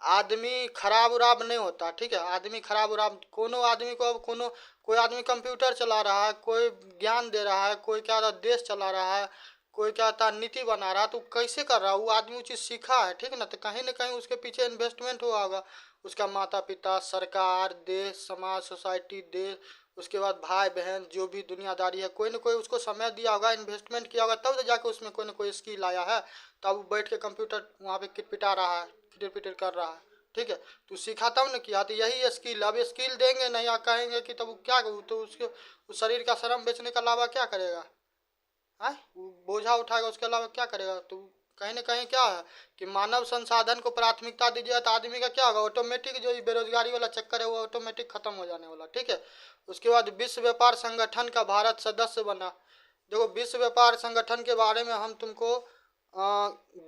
आदमी खराब उराब नहीं होता, ठीक है, आदमी खराब उराब, कोनो आदमी को, अब कोनो कोई आदमी कंप्यूटर चला रहा है, कोई ज्ञान दे रहा है, कोई क्या देश चला रहा है, कोई क्या होता है नीति बना रहा है, तो कैसे कर रहा है वो आदमी, वो चीज़ सीखा है। ठीक है ना, तो कहीं ना कहीं उसके पीछे इन्वेस्टमेंट हुआ होगा, उसका माता पिता, सरकार, देश, समाज, सोसाइटी, देश, उसके बाद भाई बहन, जो भी दुनियादारी है, कोई ना कोई उसको समय दिया होगा, इन्वेस्टमेंट किया होगा, तब तो जाके उसमें कोई ना कोई स्किल आया है, तब वो बैठ के कंप्यूटर वहाँ पे किटपिटा रहा है, किटर पिटर कर रहा है। ठीक है, तू सिखाता हूँ ना किया, तो यही स्किल, अब स्किल देंगे नहीं या कहेंगे कि तब क्या करूँ, तो उसके उस शरीर का श्रम बेचने के अलावा क्या करेगा? हाँ, बोझा उठाएगा, उसके अलावा क्या करेगा? तो कहीं ना कहीं क्या है कि मानव संसाधन को प्राथमिकता दीजिएगा तो आदमी का क्या होगा, ऑटोमेटिक जो ये बेरोजगारी वाला चक्कर है वो ऑटोमेटिक खत्म हो जाने वाला। ठीक है, उसके बाद विश्व व्यापार संगठन का भारत सदस्य बना। देखो, विश्व व्यापार संगठन के बारे में हम तुमको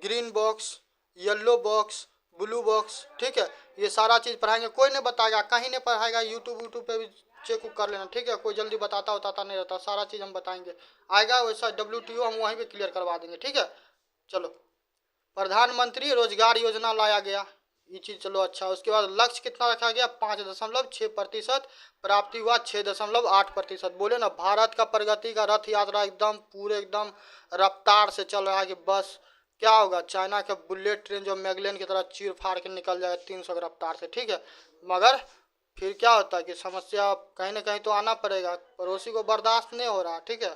green box, yellow box, blue box, ठीक है, ये सारा चीज़ पढ़ाएंगे। कोई नहीं बताएगा, कहीं नहीं पढ़ाएगा, यूट्यूब पे भी चेक कर लेना। ठीक है, कोई जल्दी बताता होता नहीं रहता, सारा चीज़ हम बताएंगे। आएगा वैसा WTO हम वहीं पे क्लियर करवा देंगे। ठीक है, चलो, प्रधानमंत्री रोजगार योजना लाया गया, ये चीज़ चलो अच्छा। उसके बाद लक्ष्य कितना रखा गया? 5.6%, प्राप्ति हुआ 6.8%। बोले ना, भारत का प्रगति का रथ यात्रा एकदम पूरे एकदम रफ्तार से चल रहा है कि बस क्या होगा, चाइना के बुलेट ट्रेन जो मैगलेन की तरह चीर फाड़ के निकल जाएगा 300 की रफ्तार से। ठीक है, मगर फिर क्या होता है कि समस्या कहीं ना कहीं तो आना पड़ेगा, पड़ोसी को बर्दाश्त नहीं हो रहा। ठीक है,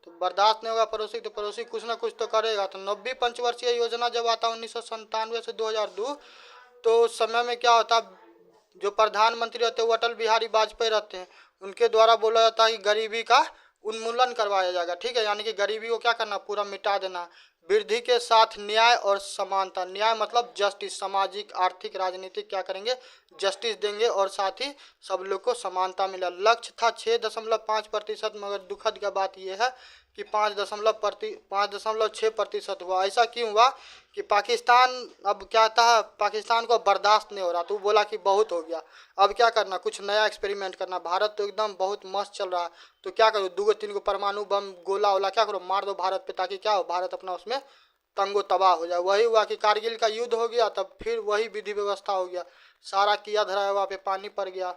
तो बर्दाश्त नहीं होगा पड़ोसी, तो पड़ोसी कुछ ना कुछ तो करेगा। तो 90 पंचवर्षीय योजना जब आता 1997 से 2002, तो उस समय में क्या होता, जो प्रधानमंत्री रहते हैं वो अटल बिहारी वाजपेयी रहते हैं, उनके द्वारा बोला जाता है कि गरीबी का उन्मूलन करवाया जाएगा। ठीक है, यानी कि गरीबी को क्या करना, पूरा मिटा देना। वृद्धि के साथ न्याय और समानता, न्याय मतलब जस्टिस, सामाजिक आर्थिक राजनीतिक क्या करेंगे, जस्टिस देंगे, और साथ ही सब लोग को समानता मिला। लक्ष्य था 6.5%, मगर दुखद का बात यह है कि 5.6% हुआ। ऐसा क्यों हुआ कि पाकिस्तान अब क्या था, पाकिस्तान को बर्दाश्त नहीं हो रहा, तो वो बोला कि बहुत हो गया, अब क्या करना, कुछ नया एक्सपेरिमेंट करना। भारत तो एकदम बहुत मस्त चल रहा है, तो क्या करो, 2-3 परमाणु बम गोला वोला क्या करो, मार दो भारत पे, ताकि क्या हो, भारत अपना उसमें तंगो तबाह हो जाए। वही हुआ कि कारगिल का युद्ध हो गया, तब फिर वही विधि व्यवस्था हो गया, सारा किया धरा वहाँ पे पानी पड़ गया।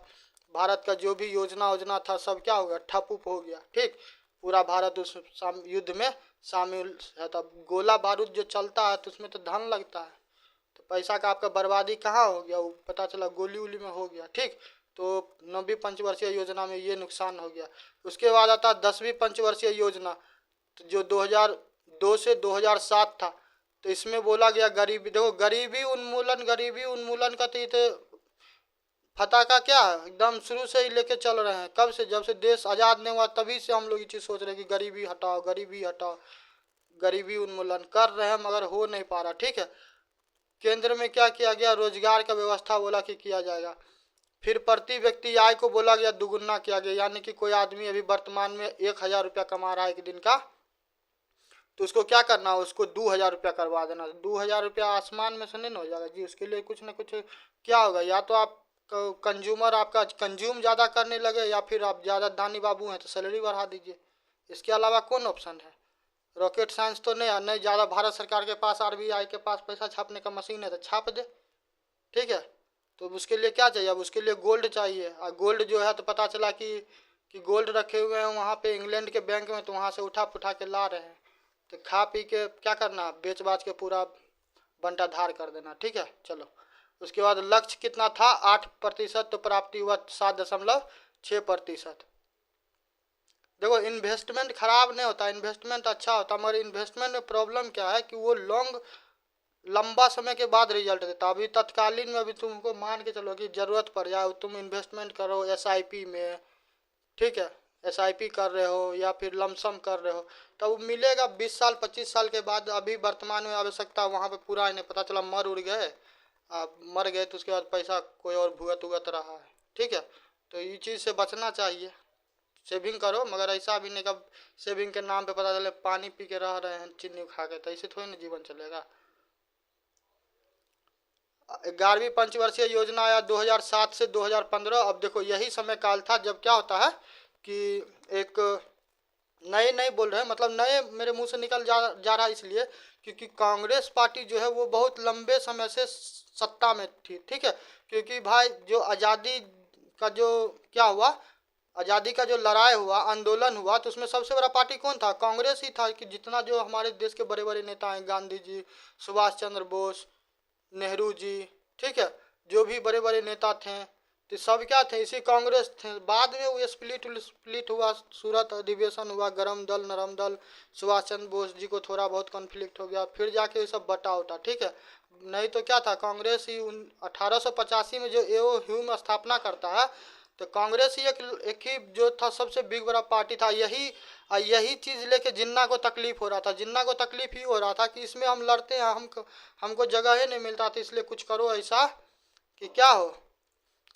भारत का जो भी योजना था सब क्या हो गया, ठप उप हो गया। ठीक, पूरा भारत उस युद्ध में शामिल है। तब गोला बारूद जो चलता है तो उसमें तो धन लगता है, तो पैसा का आपका बर्बादी कहाँ हो गया, वो पता चला गोली उली में हो गया। ठीक, तो 9वीं पंचवर्षीय योजना में ये नुकसान हो गया। उसके बाद आता 10वीं पंचवर्षीय योजना, तो जो 2002 से 2007 था, तो इसमें बोला गया गरीबी, देखो गरीबी उन्मूलन का तो फटाका क्या है, एकदम शुरू से ही लेके चल रहे हैं। कब से, जब से देश आज़ाद नहीं हुआ तभी से हम लोग ये चीज़ सोच रहे हैं कि गरीबी हटाओ, गरीबी हटाओ, गरीबी उन्मूलन कर रहे हैं, मगर हो नहीं पा रहा। ठीक है, केंद्र में क्या किया गया, रोजगार का व्यवस्था बोला कि किया जाएगा। फिर प्रति व्यक्ति आय को बोला गया दुगुना किया गया, यानी कि कोई आदमी अभी वर्तमान में 1,000 रुपया कमा रहा है एक दिन का, तो उसको क्या करना, उसको 2,000 रुपया करवा देना। 2,000 रुपया आसमान में से नहीं हो जाएगा जी, उसके लिए कुछ ना कुछ क्या होगा, या तो आप कंज्यूमर आपका कंज्यूम ज़्यादा करने लगे, या फिर आप ज़्यादा दानी बाबू हैं तो सैलरी बढ़ा दीजिए। इसके अलावा कौन ऑप्शन है? रॉकेट साइंस तो नहीं है, नहीं ज़्यादा भारत सरकार के पास, RBI के पास पैसा छापने का मशीन है तो छाप दे। ठीक है, तो उसके लिए क्या चाहिए, अब उसके लिए गोल्ड चाहिए। और गोल्ड जो है तो पता चला कि गोल्ड रखे हुए हैं वहाँ पे इंग्लैंड के बैंक में, तो वहाँ से उठा पुठा के ला रहे हैं, तो खा पी के क्या करना, बेच बाच के पूरा बंटाधार कर देना। ठीक है, चलो, उसके बाद लक्ष्य कितना था, 8%, तो प्राप्ति हुआ 7.6%। देखो, इन्वेस्टमेंट खराब नहीं होता, इन्वेस्टमेंट अच्छा होता, मगर इन्वेस्टमेंट में प्रॉब्लम क्या है कि वो लंबा समय के बाद रिजल्ट देता। अभी तत्कालीन में अभी तुमको मान के चलो कि ज़रूरत पड़ जाए, तुम इन्वेस्टमेंट करो SIP में, ठीक है, SIP कर रहे हो या फिर लमसम कर रहे हो, तब वो मिलेगा 20 साल 25 साल के बाद। अभी वर्तमान में आवश्यकता वहाँ पे पूरा ही नहीं, पता चला मर उड़ गए, आप मर गए तो उसके बाद पैसा कोई और भुगत उगत रहा है। ठीक है, तो ये चीज़ से बचना चाहिए। सेविंग करो, मगर ऐसा भी नहीं कब सेविंग के नाम पे पता चले पानी पी के रह रहे हैं चीनी खा के, तो ऐसे थोड़ी ना जीवन चलेगा। 11वीं पंचवर्षीय योजना आया 2007 से 2015। अब देखो, यही समय काल था जब क्या होता है कि एक नए नए बोल रहे हैं, मतलब नए मेरे मुंह से निकल जा रहा है, इसलिए क्योंकि कांग्रेस पार्टी जो है वो बहुत लंबे समय से सत्ता में थी। ठीक है, क्योंकि भाई जो आज़ादी का जो क्या हुआ, आज़ादी का जो लड़ाई हुआ, आंदोलन हुआ, तो उसमें सबसे बड़ा पार्टी कौन था, कांग्रेस ही था। कि जितना जो हमारे देश के बड़े बड़े नेता हैं, गांधी जी, सुभाष चंद्र बोस, नेहरू जी, ठीक है, जो भी बड़े बड़े नेता थे, तो सब क्या थे, इसी कांग्रेस थे। बाद में वो स्प्लिट हुआ, सूरत अधिवेशन हुआ, गरम दल नरम दल, सुभाष चंद्र बोस जी को थोड़ा बहुत कॉन्फ्लिक्ट हो गया, फिर जाके ये सब बटा उटा। ठीक है, नहीं तो क्या था, कांग्रेस ही 1885 में जो एओ ह्यूम स्थापना करता है, तो कांग्रेस ही एक ही जो था सबसे बिग बड़ा पार्टी था। यही चीज़ लेके जिन्ना को तकलीफ हो रहा था। जिन्ना को तकलीफ ही हो रहा था कि इसमें हम लड़ते हैं, हमको जगह ही नहीं मिलता था, इसलिए कुछ करो ऐसा कि क्या हो,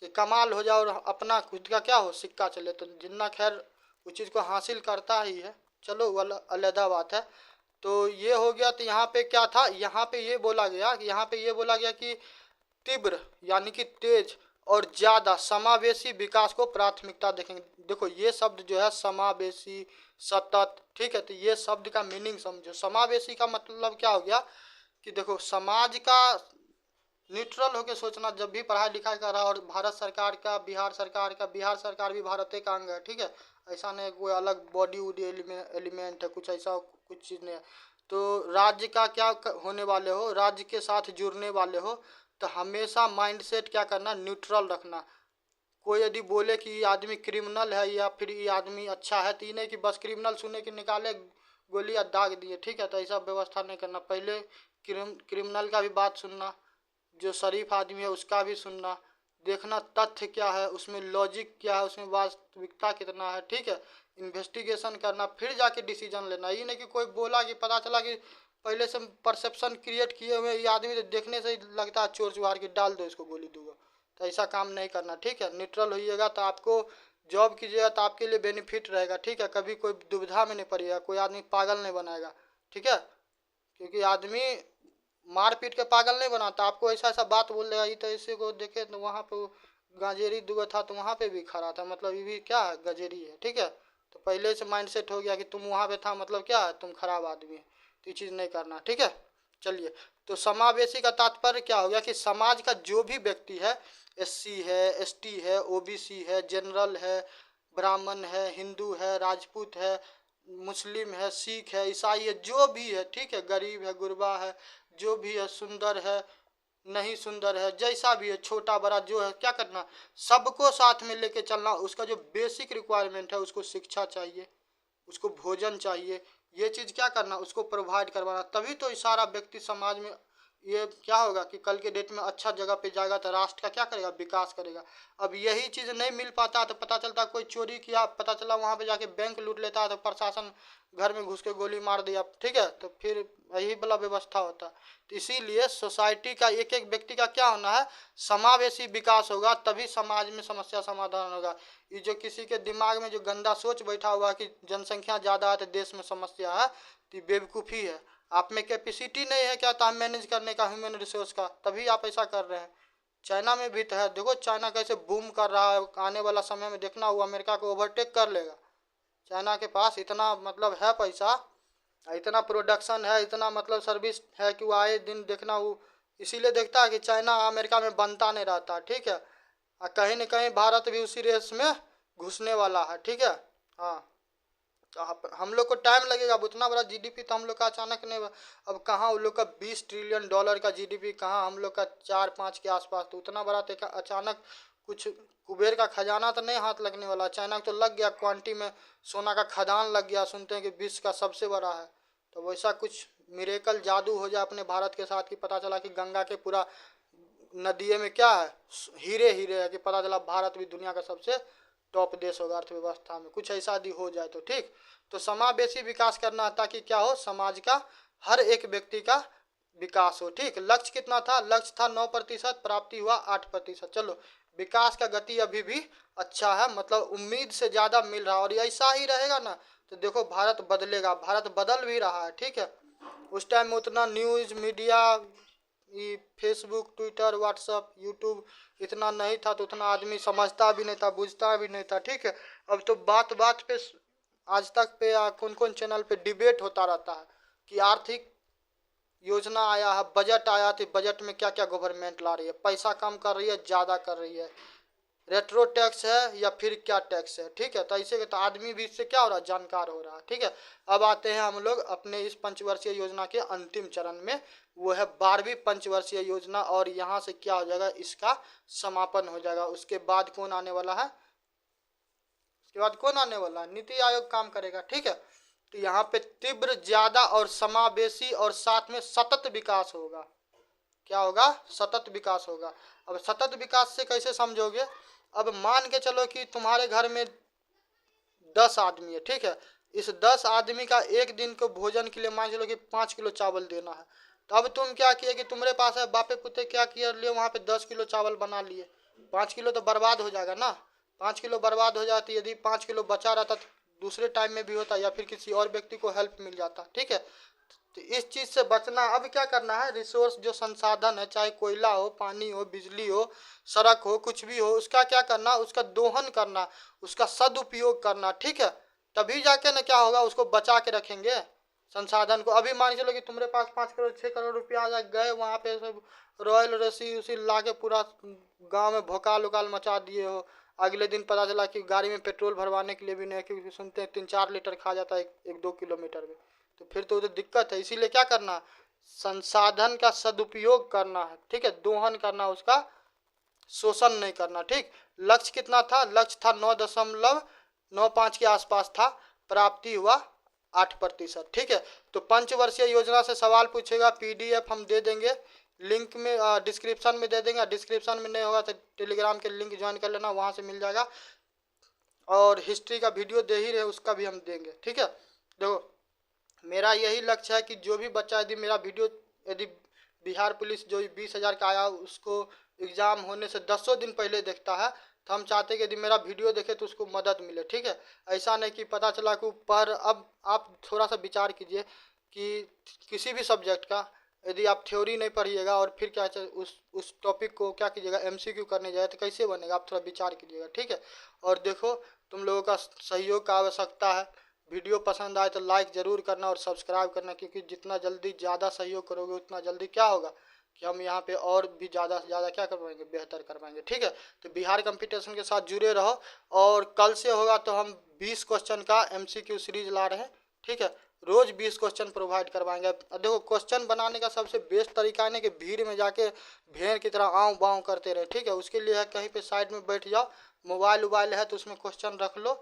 कि कमाल हो जाए और अपना खुद का क्या हो, सिक्का चले। तो जिन्ना खैर उस चीज़ को हासिल करता ही है, चलो वो अलग बात है। तो ये हो गया। तो यहाँ पे क्या था, यहाँ पे ये बोला गया कि तीव्र यानी कि तेज और ज्यादा समावेशी विकास को प्राथमिकता देखेंगे। देखो ये शब्द जो है समावेशी, सतत, ठीक है, तो ये शब्द का मीनिंग समझो। समावेशी का मतलब क्या हो गया कि देखो समाज का न्यूट्रल होकर सोचना जब भी पढ़ाई लिखाई कर रहा है। और भारत सरकार का, बिहार सरकार भी भारत का अंग है, ठीक है, ऐसा नहीं कोई अलग बॉडी वूडी एलिमेंट है, कुछ ऐसा कुछ चीज़ नहीं है। तो राज्य का क्या होने वाले हो, राज्य के साथ जुड़ने वाले हो, तो हमेशा माइंडसेट क्या करना, न्यूट्रल रखना। कोई यदि बोले कि ये आदमी क्रिमिनल है या फिर ये आदमी अच्छा है, तो ये नहीं कि बस क्रिमिनल सुने कि निकाले गोली या दाग दिए, ठीक है, तो ऐसा व्यवस्था नहीं करना। पहले क्रिमिनल का भी बात सुनना, जो शरीफ आदमी है उसका भी सुनना, देखना तथ्य क्या है उसमें, लॉजिक क्या है उसमें, वास्तविकता कितना है, ठीक है, इन्वेस्टिगेशन करना, फिर जाके डिसीजन लेना। ये नहीं कि कोई बोला कि पता चला कि पहले से परसेप्शन क्रिएट किए हुए ये आदमी, तो देखने से ही लगता है चोर चुहार की, डाल दो इसको गोली दूंगा, तो ऐसा काम नहीं करना, ठीक है। न्यूट्रल होइएगा तो आपको जॉब कीजिएगा तो आपके लिए बेनिफिट रहेगा, ठीक है, कभी कोई दुविधा में नहीं पड़िएगा, कोई आदमी पागल नहीं बनाएगा, ठीक है, क्योंकि आदमी मार पीट के पागल नहीं बनाता, आपको ऐसा ऐसा बात बोल देगा। ये तो ऐसे को देखे तो वहाँ पे गांजेरी दुआ था तो वहाँ पे भी खड़ा था, मतलब ये भी क्या है, गजेरी है, ठीक है। तो पहले से माइंडसेट हो गया कि तुम वहाँ पे था मतलब क्या है, तुम खराब आदमी है, तो ये चीज़ नहीं करना, ठीक है। चलिए, तो समावेशी का तात्पर्य क्या हो गया कि समाज का जो भी व्यक्ति है, एससी है, एसटी है, ओबीसी है, जनरल है, ब्राह्मण है, हिंदू है, राजपूत है, मुस्लिम है, सिख है, ईसाई है, जो भी है, ठीक है, गरीब है, गुरबा है, जो भी है, सुंदर है, नहीं सुंदर है, जैसा भी है, छोटा बड़ा जो है, क्या करना, सबको साथ में लेके चलना। उसका जो बेसिक रिक्वायरमेंट है, उसको शिक्षा चाहिए, उसको भोजन चाहिए, ये चीज़ क्या करना, उसको प्रोवाइड करवाना। तभी तो ये सारा व्यक्ति समाज में ये क्या होगा कि कल के डेट में अच्छा जगह पे जाएगा तो राष्ट्र का क्या करेगा, विकास करेगा। अब यही चीज़ नहीं मिल पाता तो पता चलता कोई चोरी किया, पता चला वहाँ पे जाके बैंक लूट लेता है, तो प्रशासन घर में घुस के गोली मार दिया, ठीक है, तो फिर यही वाला व्यवस्था होता है। तो इसीलिए सोसाइटी का एक एक व्यक्ति का क्या होना है, समावेशी विकास होगा, तभी समाज में समस्या समाधान होगा। ये जो किसी के दिमाग में जो गंदा सोच बैठा हुआ कि जनसंख्या ज़्यादा है तो देश में समस्या है, तो बेवकूफ़ी है। आप में कैपेसिटी नहीं है क्या टाइम मैनेज करने का, ह्यूमन रिसोर्स का, तभी आप ऐसा कर रहे हैं। चाइना में भी तो है, देखो चाइना कैसे बूम कर रहा है, आने वाला समय में देखना वो अमेरिका को ओवरटेक कर लेगा। चाइना के पास इतना मतलब है पैसा, इतना प्रोडक्शन है, इतना मतलब सर्विस है कि वो आए दिन देखना वो इसीलिए देखता है कि चाइना अमेरिका में बनता नहीं रहता, ठीक है। और कहीं न कहीं भारत भी उसी रेस में घुसने वाला है, ठीक है। हाँ, तो हम लोग को टाइम लगेगा। अब उतना बड़ा जीडीपी तो हम लोग का अचानक नहीं, अब कहाँ उन लोग का 20 ट्रिलियन डॉलर का जीडीपी, कहाँ हम लोग का 4-5 के आसपास, तो उतना बड़ा तो अचानक कुछ कुबेर का खजाना तो नहीं हाथ लगने वाला। चाइना तो लग गया, क्वांटी में सोना का खदान लग गया, सुनते हैं कि विश्व का सबसे बड़ा है। तो वैसा कुछ मिरेकल जादू हो जाए अपने भारत के साथ कि पता चला कि गंगा के पूरा नदिये में क्या है, हीरे हीरे है, कि पता चला भारत भी दुनिया का सबसे टॉप देश होगा अर्थव्यवस्था में, कुछ ऐसा भी हो जाए तो ठीक। तो समावेशी विकास करना ताकि क्या हो, समाज का हर एक व्यक्ति का विकास हो, ठीक। लक्ष्य कितना था, लक्ष्य था 9%, प्राप्ति हुआ 8%। चलो, विकास का गति अभी भी अच्छा है, मतलब उम्मीद से ज़्यादा मिल रहा है, और ऐसा ही रहेगा ना तो देखो भारत बदलेगा, भारत बदल भी रहा है, ठीक है। उस टाइम में उतना न्यूज़ मीडिया, ये फेसबुक, ट्विटर, व्हाट्सअप, यूट्यूब इतना नहीं था, तो उतना आदमी समझता भी नहीं था, बूझता भी नहीं था, ठीक है। अब तो बात बात पे, आज तक पे या कौन कौन चैनल पे डिबेट होता रहता है कि आर्थिक योजना आया है, बजट आया, तो बजट में क्या क्या गवर्नमेंट ला रही है, पैसा कम कर रही है, ज़्यादा कर रही है, रेट्रो टैक्स है या फिर क्या टैक्स है, ठीक है। तो ऐसे तो आदमी भी इससे क्या हो रहा है, जानकार हो रहा है, ठीक है। अब आते हैं हम लोग अपने इस पंचवर्षीय योजना के अंतिम चरण में, वो है 12वीं पंचवर्षीय योजना, और यहाँ से क्या हो जाएगा, इसका समापन हो जाएगा। उसके बाद कौन आने वाला है, उसके बाद कौन आने वाला है, नीति आयोग काम करेगा, ठीक है। तो यहाँ पे तीव्र, ज्यादा और समावेशी और साथ में सतत विकास होगा, क्या होगा, सतत विकास होगा। अब सतत विकास से कैसे समझोगे, अब मान के चलो कि तुम्हारे घर में 10 आदमी है, ठीक है। इस 10 आदमी का एक दिन को भोजन के लिए मान चलो कि 5 किलो चावल देना है। तो अब तुम क्या किए कि तुम्हारे पास है, बापे पुते क्या किया, लिए वहाँ पे 10 किलो चावल बना लिए। 5 किलो तो बर्बाद हो जाएगा ना। 5 किलो बर्बाद हो जाती, यदि 5 किलो बचा रहता तो दूसरे टाइम में भी होता, या फिर किसी और व्यक्ति को हेल्प मिल जाता, ठीक है। तो इस चीज़ से बचना। अब क्या करना है, रिसोर्स जो संसाधन है, चाहे कोयला हो, पानी हो, बिजली हो, सड़क हो, कुछ भी हो, उसका क्या करना, उसका दोहन करना, उसका सदुपयोग करना, ठीक है। तभी जाके ना क्या होगा, उसको बचा के रखेंगे संसाधन को। अभी मान चलो कि तुम्हारे पास 5 करोड़ 6 करोड़ रुपया आ जाए, गए वहाँ पे सब रॉयल रसी उसी ला के पूरा गाँव में भोकाल उकाल मचा दिए हो। अगले दिन पता चला कि गाड़ी में पेट्रोल भरवाने के लिए भी नहीं, क्योंकि सुनते हैं 3-4 लीटर खा जाता है एक 2 किलोमीटर में। तो फिर तो उधर दिक्कत है। इसीलिए क्या करना, संसाधन का सदुपयोग करना है, ठीक है, दोहन करना, उसका शोषण नहीं करना, ठीक। लक्ष्य कितना था, लक्ष्य था 9.95 के आसपास था, प्राप्ति हुआ 8%, ठीक है। तो पंचवर्षीय योजना से सवाल पूछेगा, PDF हम दे देंगे, लिंक में डिस्क्रिप्शन में दे देंगे। डिस्क्रिप्शन में नहीं होगा तो टेलीग्राम के लिंक ज्वाइन कर लेना, वहाँ से मिल जाएगा। और हिस्ट्री का वीडियो दे ही रहे, उसका भी हम देंगे, ठीक है। देखो, मेरा यही लक्ष्य है कि जो भी बच्चा, यदि मेरा वीडियो, यदि बिहार पुलिस जो 20,000 का आया उसको एग्ज़ाम होने से 10 दिन पहले देखता है, तो हम चाहते हैं कि यदि मेरा वीडियो देखे तो उसको मदद मिले, ठीक है। ऐसा नहीं कि पता चला कि पर अब आप थोड़ा सा विचार कीजिए कि किसी भी सब्जेक्ट का यदि आप थ्योरी नहीं पढ़िएगा और फिर क्या उस टॉपिक को क्या कीजिएगा, MCQ करने जाए तो कैसे बनेगा, आप थोड़ा विचार कीजिएगा, ठीक है। और देखो, तुम लोगों का सहयोग का आवश्यकता है। वीडियो पसंद आए तो लाइक ज़रूर करना और सब्सक्राइब करना, क्योंकि जितना जल्दी ज़्यादा सहयोग करोगे उतना जल्दी क्या होगा कि हम यहाँ पे और भी ज़्यादा से ज़्यादा क्या कर पाएंगे, बेहतर कर पाएंगे, ठीक है। तो बिहार कंपटीशन के साथ जुड़े रहो। और कल से होगा तो हम 20 क्वेश्चन का MCQ सीरीज ला रहे हैं, ठीक है। रोज़ 20 क्वेश्चन प्रोवाइड करवाएंगे। अब देखो, क्वेश्चन बनाने का सबसे बेस्ट तरीका है ना कि भीड़ में जाके भेड़ की तरह आँव बाँव करते रहे, ठीक है। उसके लिए है कहीं पे साइड में बैठ जाओ, मोबाइल वोबाइल है तो उसमें क्वेश्चन रख लो,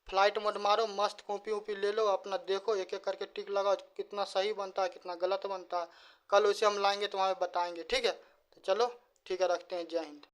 फ्लाइट मोड मारो, मस्त कॉपी वॉपी ले लो, अपना देखो, एक एक करके टिक लगाओ, कितना सही बनता है कितना गलत बनता है। कल उसे हम लाएंगे तो वहाँ पे बताएंगे, ठीक है। तो चलो ठीक है, रखते हैं, जय हिंद।